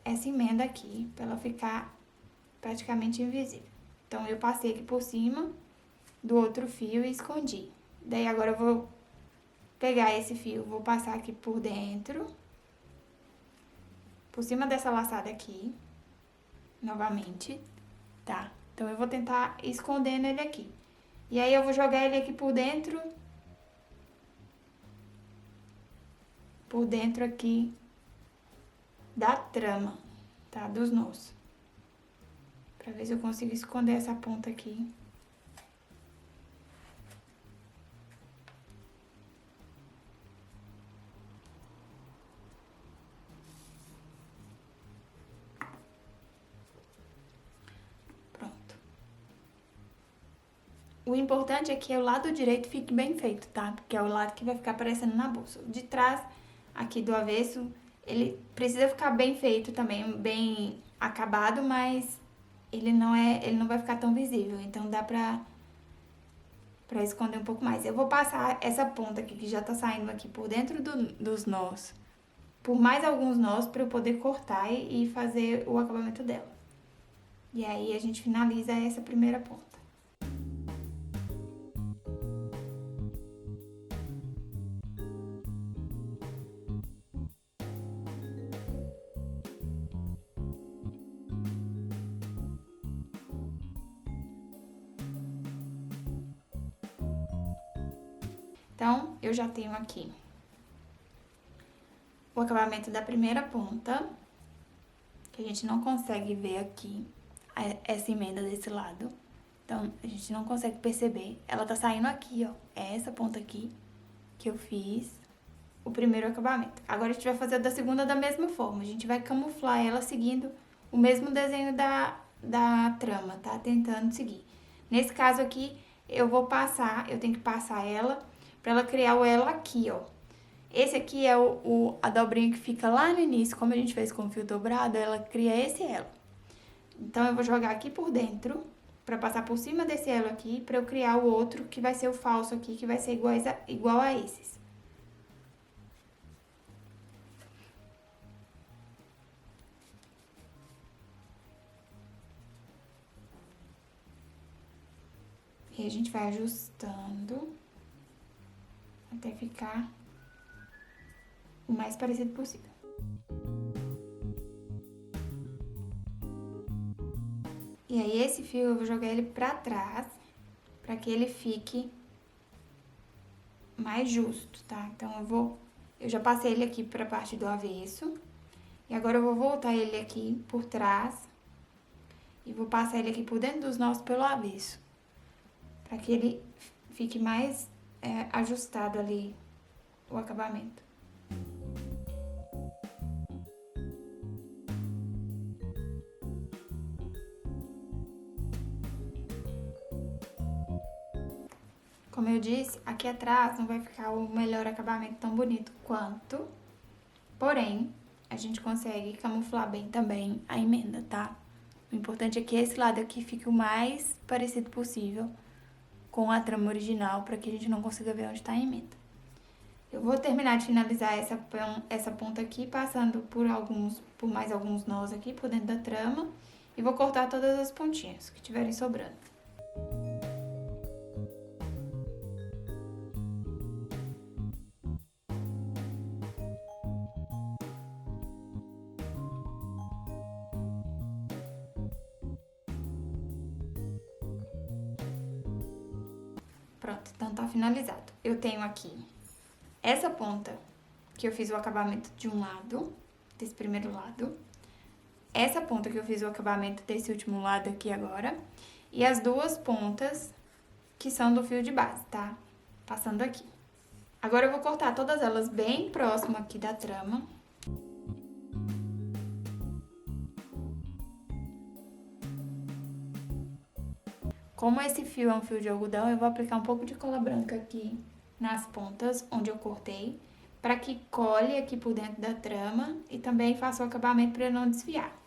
essa emenda aqui, pra ela ficar praticamente invisível. Então, eu passei aqui por cima do outro fio e escondi. Daí, agora eu vou pegar esse fio, vou passar aqui por dentro, por cima dessa laçada aqui, novamente, tá? Então, eu vou tentar escondendo ele aqui. E aí, eu vou jogar ele aqui por dentro aqui da trama, tá? Dos nós. Pra ver se eu consigo esconder essa ponta aqui. Pronto. O importante é que o lado direito fique bem feito, tá? Porque é o lado que vai ficar aparecendo na bolsa. O de trás, aqui do avesso, ele precisa ficar bem feito também, bem acabado, mas ele não vai ficar tão visível, então dá pra esconder um pouco mais. Eu vou passar essa ponta aqui, que já tá saindo aqui por dentro dos nós, por mais alguns nós, pra eu poder cortar e fazer o acabamento dela. E aí, a gente finaliza essa primeira ponta. Então, eu já tenho aqui o acabamento da primeira ponta, que a gente não consegue ver aqui, essa emenda desse lado. Então, a gente não consegue perceber. Ela tá saindo aqui, ó. É essa ponta aqui que eu fiz o primeiro acabamento. Agora, a gente vai fazer a da segunda da mesma forma. A gente vai camuflar ela seguindo o mesmo desenho da trama, tá? Tentando seguir. Nesse caso aqui, eu tenho que passar ela pra ela criar o elo aqui, ó. Esse aqui é a dobrinha que fica lá no início, como a gente fez com o fio dobrado, ela cria esse elo. Então, eu vou jogar aqui por dentro pra passar por cima desse elo aqui, pra eu criar o outro, que vai ser o falso aqui, que vai ser igual a esses. E a gente vai ajustando até ficar o mais parecido possível. E aí, esse fio eu vou jogar ele pra trás, pra que ele fique mais justo, tá? Então, eu já passei ele aqui pra parte do avesso. E agora eu vou voltar ele aqui por trás e vou passar ele aqui por dentro dos nós pelo avesso, pra que ele fique mais ajustado ali, o acabamento. Como eu disse, aqui atrás não vai ficar o melhor acabamento tão bonito quanto, porém, a gente consegue camuflar bem também a emenda, tá? O importante é que esse lado aqui fique o mais parecido possível com a trama original, para que a gente não consiga ver onde tá a emenda. Eu vou terminar de finalizar essa ponta aqui, passando por mais alguns nós aqui por dentro da trama, e vou cortar todas as pontinhas que tiverem sobrando. Pronto, então tá finalizado. Eu tenho aqui essa ponta que eu fiz o acabamento de um lado, desse primeiro lado. Essa ponta que eu fiz o acabamento desse último lado aqui agora. E as duas pontas que são do fio de base, tá? Passando aqui. Agora eu vou cortar todas elas bem próximo aqui da trama. Como esse fio é um fio de algodão, eu vou aplicar um pouco de cola branca aqui nas pontas onde eu cortei, para que colhe aqui por dentro da trama e também faça o acabamento para não desfiar.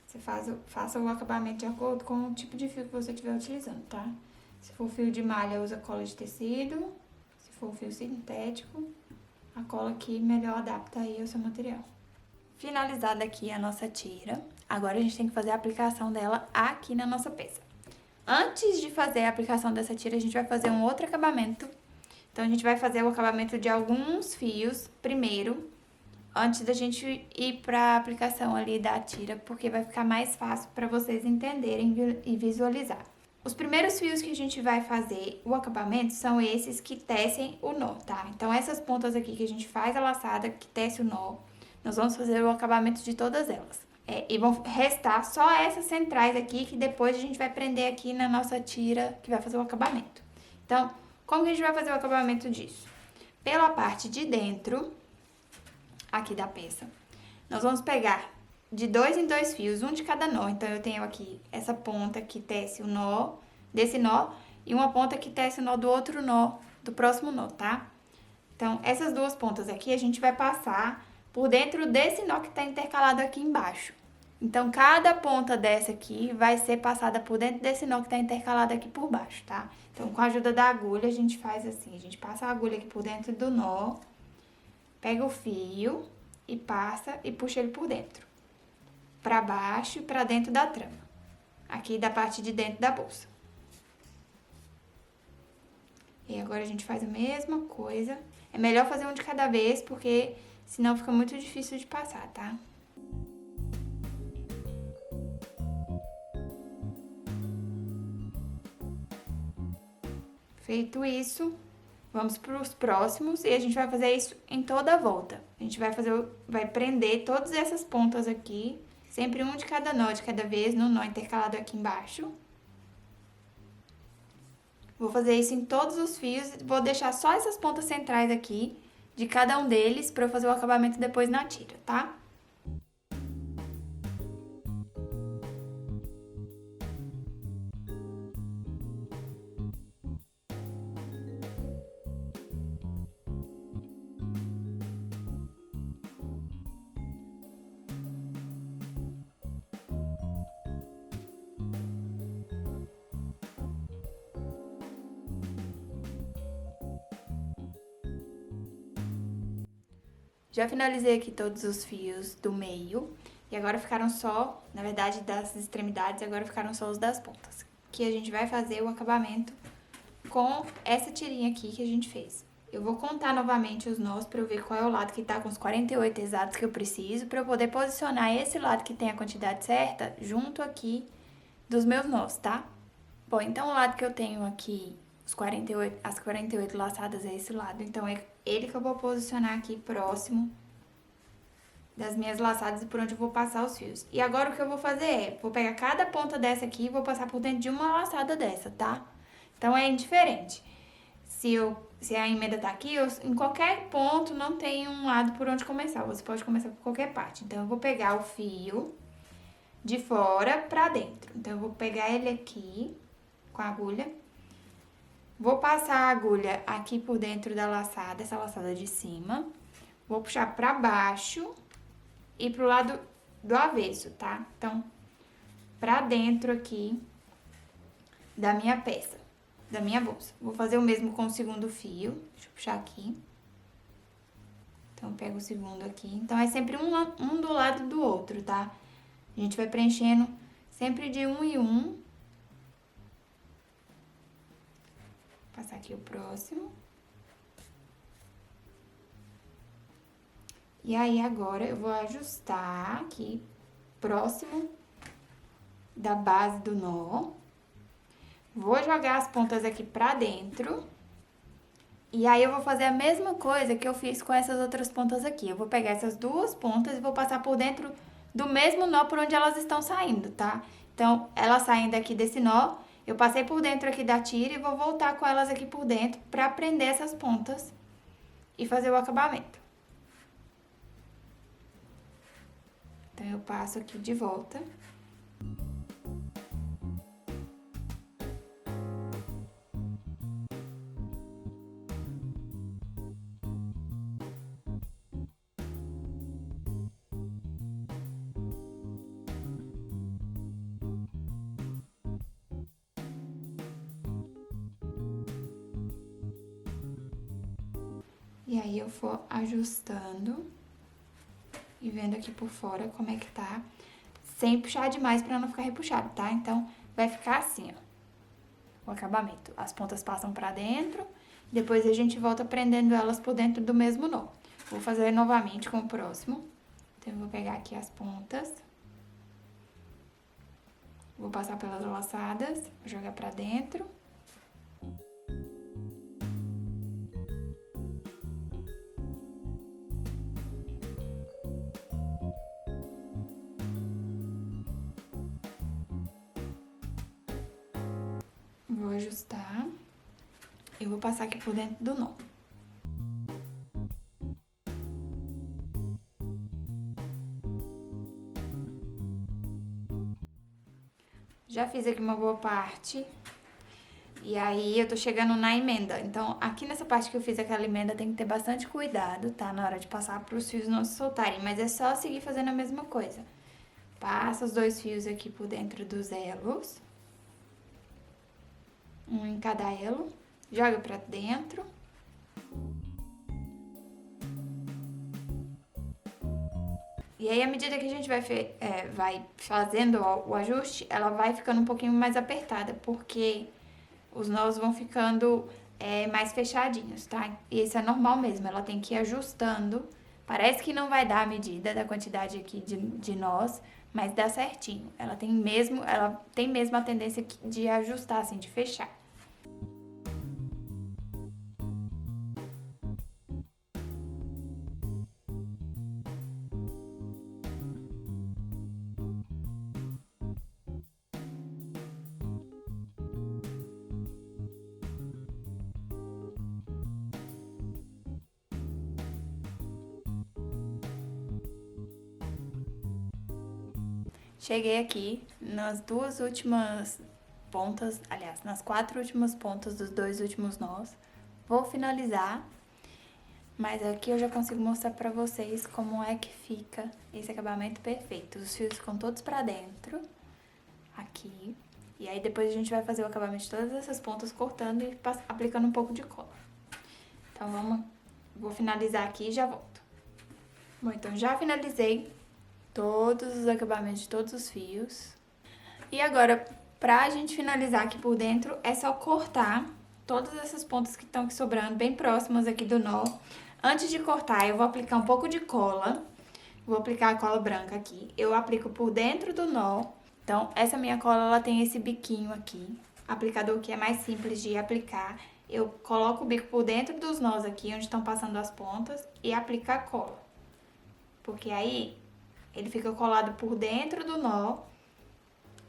Você faça o acabamento de acordo com o tipo de fio que você estiver utilizando, tá? Se for fio de malha, usa cola de tecido. Se for fio sintético, a cola aqui melhor adapta aí ao seu material. Finalizada aqui a nossa tira, agora a gente tem que fazer a aplicação dela aqui na nossa peça. Antes de fazer a aplicação dessa tira, a gente vai fazer um outro acabamento. Então, a gente vai fazer o acabamento de alguns fios primeiro, antes da gente ir pra aplicação ali da tira, porque vai ficar mais fácil para vocês entenderem e visualizar. Os primeiros fios que a gente vai fazer o acabamento são esses que tecem o nó, tá? Então, essas pontas aqui que a gente faz a laçada, que tece o nó, nós vamos fazer o acabamento de todas elas. E vão restar só essas centrais aqui, que depois a gente vai prender aqui na nossa tira, que vai fazer o acabamento. Então, como que a gente vai fazer o acabamento disso? Pela parte de dentro aqui da peça, nós vamos pegar de 2 em 2 fios, um de cada nó. Então, eu tenho aqui essa ponta que tece o nó desse nó e uma ponta que tece o nó do outro nó, do próximo nó, tá? Então, essas duas pontas aqui a gente vai passar por dentro desse nó que tá intercalado aqui embaixo. Então, cada ponta dessa aqui vai ser passada por dentro desse nó que tá intercalado aqui por baixo, tá? Então, com a ajuda da agulha, a gente faz assim, a gente passa a agulha aqui por dentro do nó, pega o fio e passa e puxa ele por dentro, pra baixo e pra dentro da trama, aqui da parte de dentro da bolsa. E agora a gente faz a mesma coisa. É melhor fazer um de cada vez, porque senão fica muito difícil de passar, tá? Feito isso, vamos para os próximos e a gente vai fazer isso em toda a volta. A gente vai prender todas essas pontas aqui, sempre um de cada nó de cada vez, no nó intercalado aqui embaixo. Vou fazer isso em todos os fios, vou deixar só essas pontas centrais aqui, de cada um deles, para eu fazer o acabamento depois na tira, tá? Já finalizei aqui todos os fios do meio. E agora ficaram só, na verdade, das extremidades, agora ficaram só os das pontas. Que a gente vai fazer o acabamento com essa tirinha aqui que a gente fez. Eu vou contar novamente os nós pra eu ver qual é o lado que tá com os 48 exatos que eu preciso, pra eu poder posicionar esse lado que tem a quantidade certa junto aqui dos meus nós, tá? Bom, então o lado que eu tenho aqui, as 48 laçadas é esse lado. Então, é ele que eu vou posicionar aqui próximo das minhas laçadas e por onde eu vou passar os fios. E agora o que eu vou fazer é, vou pegar cada ponta dessa aqui e vou passar por dentro de uma laçada dessa, tá? Então, é indiferente. Se a emenda tá aqui, em qualquer ponto não tem um lado por onde começar. Você pode começar por qualquer parte. Então, eu vou pegar o fio de fora pra dentro. Então, eu vou pegar ele aqui com a agulha. Vou passar a agulha aqui por dentro da laçada, essa laçada de cima. Vou puxar pra baixo e pro lado do avesso, tá? Então, pra dentro aqui da minha peça, da minha bolsa. Vou fazer o mesmo com o segundo fio. Deixa eu puxar aqui. Então, eu pego o segundo aqui. Então, é sempre um do lado do outro, tá? A gente vai preenchendo sempre de um em um. Vou passar aqui o próximo. E aí, agora, eu vou ajustar aqui, próximo da base do nó. Vou jogar as pontas aqui pra dentro. E aí, eu vou fazer a mesma coisa que eu fiz com essas outras pontas aqui. Eu vou pegar essas duas pontas e vou passar por dentro do mesmo nó por onde elas estão saindo, tá? Então, elas saem daqui desse nó, eu passei por dentro aqui da tira e vou voltar com elas aqui por dentro pra prender essas pontas e fazer o acabamento. Então, eu passo aqui de volta. E aí, eu vou ajustando e vendo aqui por fora como é que tá, sem puxar demais pra não ficar repuxado, tá? Então, vai ficar assim, ó, o acabamento. As pontas passam pra dentro, depois a gente volta prendendo elas por dentro do mesmo nó. Vou fazer novamente com o próximo. Então, eu vou pegar aqui as pontas. Vou passar pelas laçadas, vou jogar pra dentro. Vou ajustar e vou passar aqui por dentro do nó. Já fiz aqui uma boa parte. E aí, eu tô chegando na emenda. Então, aqui nessa parte que eu fiz aquela emenda, tem que ter bastante cuidado, tá? Na hora de passar pros fios não se soltarem. Mas é só seguir fazendo a mesma coisa. Passa os dois fios aqui por dentro dos elos. Um em cada elo. Joga pra dentro. E aí, à medida que a gente vai fazendo o ajuste, ela vai ficando um pouquinho mais apertada, porque os nós vão ficando mais fechadinhos, tá? E isso é normal mesmo, ela tem que ir ajustando. Parece que não vai dar a medida da quantidade aqui de nós, mas dá certinho. Ela tem mesmo a tendência de ajustar, assim, de fechar. Cheguei aqui nas duas últimas pontas, aliás, nas 4 últimas pontas dos 2 últimos nós. Vou finalizar, mas aqui eu já consigo mostrar pra vocês como é que fica esse acabamento perfeito. Os fios ficam todos pra dentro, aqui. E aí depois a gente vai fazer o acabamento de todas essas pontas cortando e aplicando um pouco de cola. Então vou finalizar aqui e já volto. Bom, então já finalizei todos os acabamentos de todos os fios. E agora, pra gente finalizar aqui por dentro, é só cortar todas essas pontas que estão aqui sobrando, bem próximas aqui do nó. Antes de cortar, eu vou aplicar um pouco de cola. Vou aplicar a cola branca aqui. Eu aplico por dentro do nó. Então, essa minha cola, ela tem esse biquinho aqui. Aplicador que é mais simples de aplicar. Eu coloco o bico por dentro dos nós aqui, onde estão passando as pontas, e aplico a cola. Porque aí, ele fica colado por dentro do nó.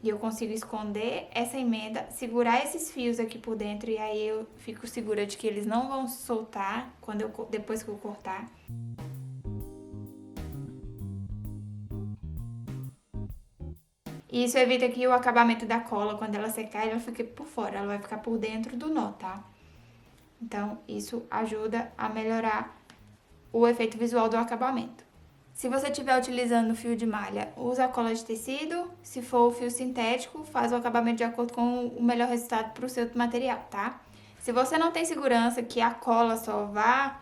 E eu consigo esconder essa emenda, segurar esses fios aqui por dentro, e aí eu fico segura de que eles não vão soltar depois que eu cortar. E isso evita que o acabamento da cola, quando ela secar, ela fique por fora, ela vai ficar por dentro do nó, tá? Então, isso ajuda a melhorar o efeito visual do acabamento. Se você estiver utilizando fio de malha, usa a cola de tecido. Se for o fio sintético, faz o acabamento de acordo com o melhor resultado para o seu material, tá? Se você não tem segurança que a cola só vá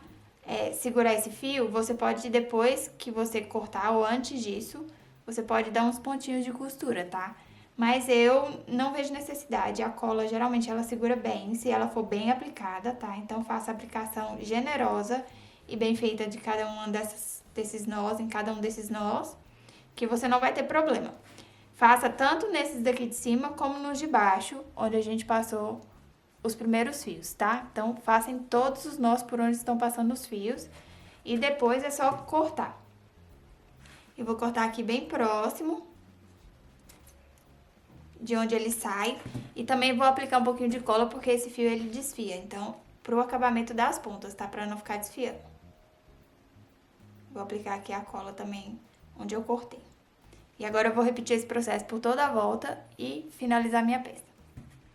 segurar esse fio, você pode, depois que você cortar ou antes disso, você pode dar uns pontinhos de costura, tá? Mas eu não vejo necessidade. A cola, geralmente, ela segura bem, se ela for bem aplicada, tá? Então, faça a aplicação generosa e bem feita de cada uma desses nós, em cada um desses nós, que você não vai ter problema. Faça tanto nesses daqui de cima, como nos de baixo, onde a gente passou os primeiros fios, tá? Então, faça em todos os nós por onde estão passando os fios, e depois é só cortar. Eu vou cortar aqui bem próximo de onde ele sai, e também vou aplicar um pouquinho de cola, porque esse fio ele desfia, então, pro acabamento das pontas, tá? Pra não ficar desfiando. Vou aplicar aqui a cola também, onde eu cortei. E agora eu vou repetir esse processo por toda a volta e finalizar minha peça.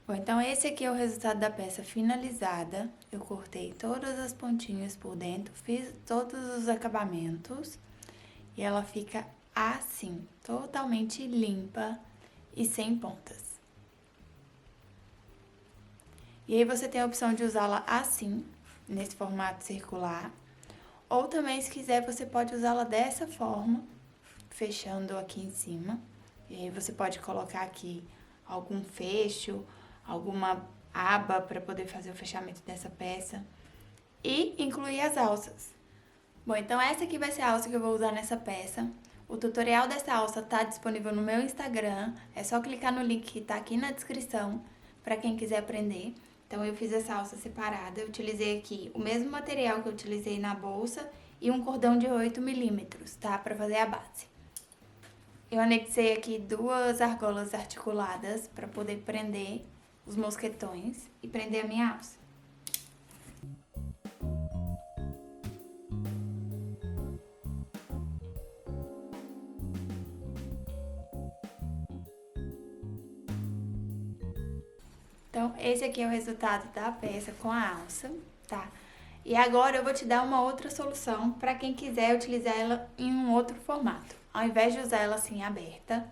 Bom, então esse aqui é o resultado da peça finalizada. Eu cortei todas as pontinhas por dentro, fiz todos os acabamentos. E ela fica assim, totalmente limpa e sem pontas. E aí você tem a opção de usá-la assim, nesse formato circular. Ou também, se quiser, você pode usá-la dessa forma, fechando aqui em cima. E aí você pode colocar aqui algum fecho, alguma aba para poder fazer o fechamento dessa peça. E incluir as alças. Bom, então essa aqui vai ser a alça que eu vou usar nessa peça. O tutorial dessa alça tá disponível no meu Instagram. É só clicar no link que tá aqui na descrição para quem quiser aprender. Então, eu fiz essa alça separada, eu utilizei aqui o mesmo material que eu utilizei na bolsa e um cordão de 8 milímetros, tá? Pra fazer a base. Eu anexei aqui 2 argolas articuladas pra poder prender os mosquetões e prender a minha alça. Então, esse aqui é o resultado da peça com a alça, tá? E agora eu vou te dar uma outra solução para quem quiser utilizar ela em um outro formato. Ao invés de usar ela assim aberta,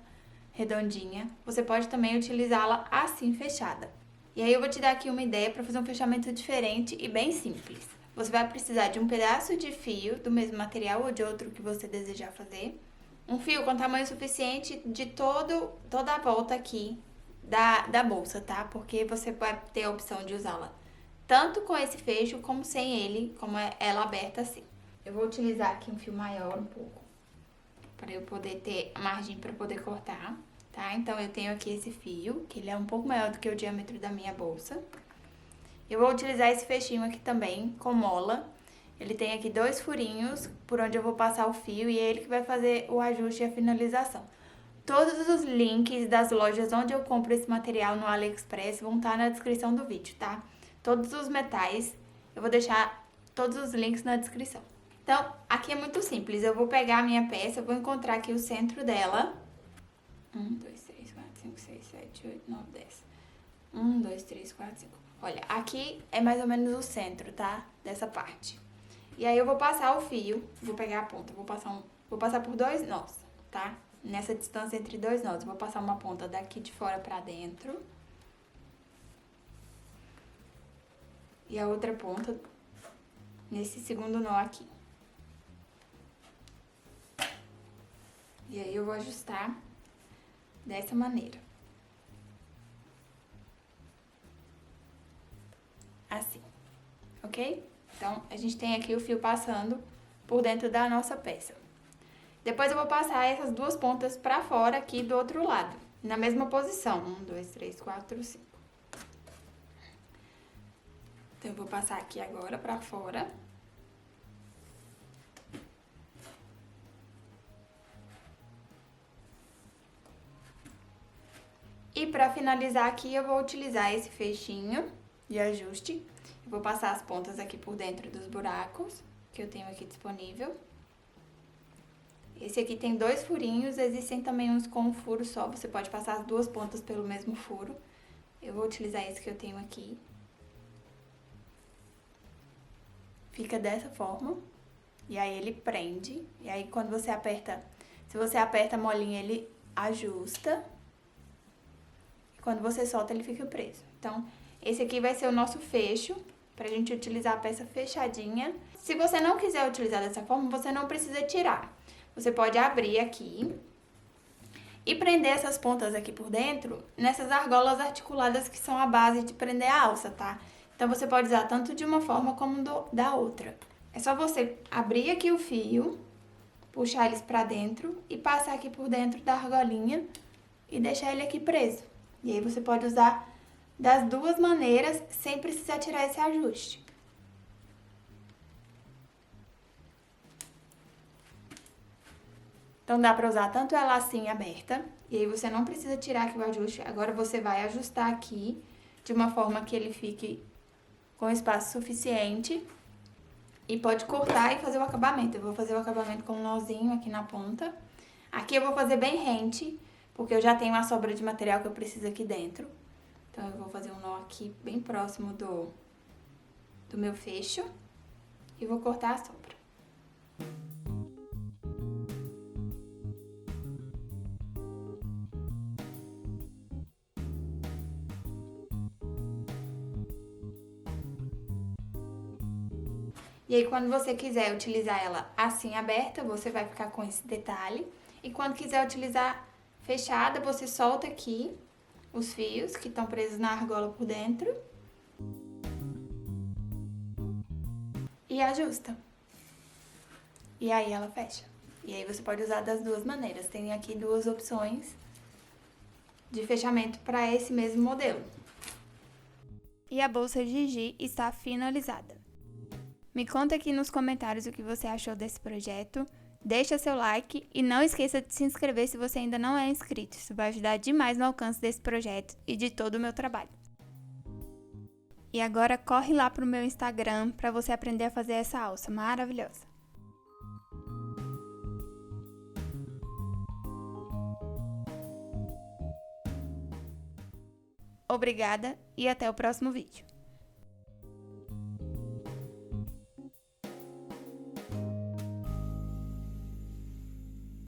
redondinha, você pode também utilizá-la assim fechada. E aí eu vou te dar aqui uma ideia para fazer um fechamento diferente e bem simples. Você vai precisar de um pedaço de fio do mesmo material ou de outro que você desejar fazer. Um fio com tamanho suficiente de toda a volta aqui da bolsa, tá? Porque você vai ter a opção de usá-la tanto com esse fecho como sem ele, como ela aberta assim. Eu vou utilizar aqui um fio maior um pouco, para eu poder ter margem para poder cortar, tá? Então, eu tenho aqui esse fio, que ele é um pouco maior do que o diâmetro da minha bolsa. Eu vou utilizar esse fechinho aqui também, com mola. Ele tem aqui 2 furinhos, por onde eu vou passar o fio, e é ele que vai fazer o ajuste e a finalização. Todos os links das lojas onde eu compro esse material no AliExpress vão estar na descrição do vídeo, tá? Todos os metais, eu vou deixar todos os links na descrição. Então, aqui é muito simples. Eu vou pegar a minha peça, eu vou encontrar aqui o centro dela. 1, 2, 3, 4, 5, 6, 7, 8, 9, 10. 1, 2, 3, 4, 5. Olha, aqui é mais ou menos o centro, tá? Dessa parte. E aí eu vou passar o fio, vou pegar a ponta, vou passar por 2 nós, tá? Nessa distância entre 2 nós, eu vou passar uma ponta daqui de fora pra dentro. E a outra ponta nesse segundo nó aqui. E aí eu vou ajustar dessa maneira. Assim, ok? Então, a gente tem aqui o fio passando por dentro da nossa peça. Depois eu vou passar essas duas pontas pra fora aqui do outro lado, na mesma posição. 1, 2, 3, 4, 5. Então, eu vou passar aqui agora pra fora. E pra finalizar aqui, eu vou utilizar esse fechinho de ajuste. Eu vou passar as pontas aqui por dentro dos buracos que eu tenho aqui disponível. Esse aqui tem 2 furinhos, existem também uns com um furo só, você pode passar as duas pontas pelo mesmo furo. Eu vou utilizar esse que eu tenho aqui. Fica dessa forma, e aí ele prende, e aí quando você aperta, se você aperta molinho, ele ajusta. E quando você solta, ele fica preso. Então, esse aqui vai ser o nosso fecho, pra gente utilizar a peça fechadinha. Se você não quiser utilizar dessa forma, você não precisa tirar. Você pode abrir aqui e prender essas pontas aqui por dentro nessas argolas articuladas que são a base de prender a alça, tá? Então, você pode usar tanto de uma forma como da outra. É só você abrir aqui o fio, puxar eles pra dentro e passar aqui por dentro da argolinha e deixar ele aqui preso. E aí, você pode usar das duas maneiras sem precisar tirar esse ajuste. Então, dá pra usar tanto ela assim, aberta, e aí você não precisa tirar aqui o ajuste. Agora, você vai ajustar aqui de uma forma que ele fique com espaço suficiente. E pode cortar e fazer o acabamento. Eu vou fazer o acabamento com um nozinho aqui na ponta. Aqui eu vou fazer bem rente, porque eu já tenho a sobra de material que eu preciso aqui dentro. Então, eu vou fazer um nó aqui bem próximo do meu fecho. E vou cortar a sobra. E aí, quando você quiser utilizar ela assim aberta, você vai ficar com esse detalhe. E quando quiser utilizar fechada, você solta aqui os fios que estão presos na argola por dentro. E ajusta. E aí ela fecha. E aí você pode usar das duas maneiras. Tem aqui duas opções de fechamento para esse mesmo modelo. E a bolsa Gigi está finalizada. Me conta aqui nos comentários o que você achou desse projeto, deixa seu like e não esqueça de se inscrever se você ainda não é inscrito, isso vai ajudar demais no alcance desse projeto e de todo o meu trabalho. E agora corre lá pro meu Instagram para você aprender a fazer essa alça maravilhosa. Obrigada e até o próximo vídeo.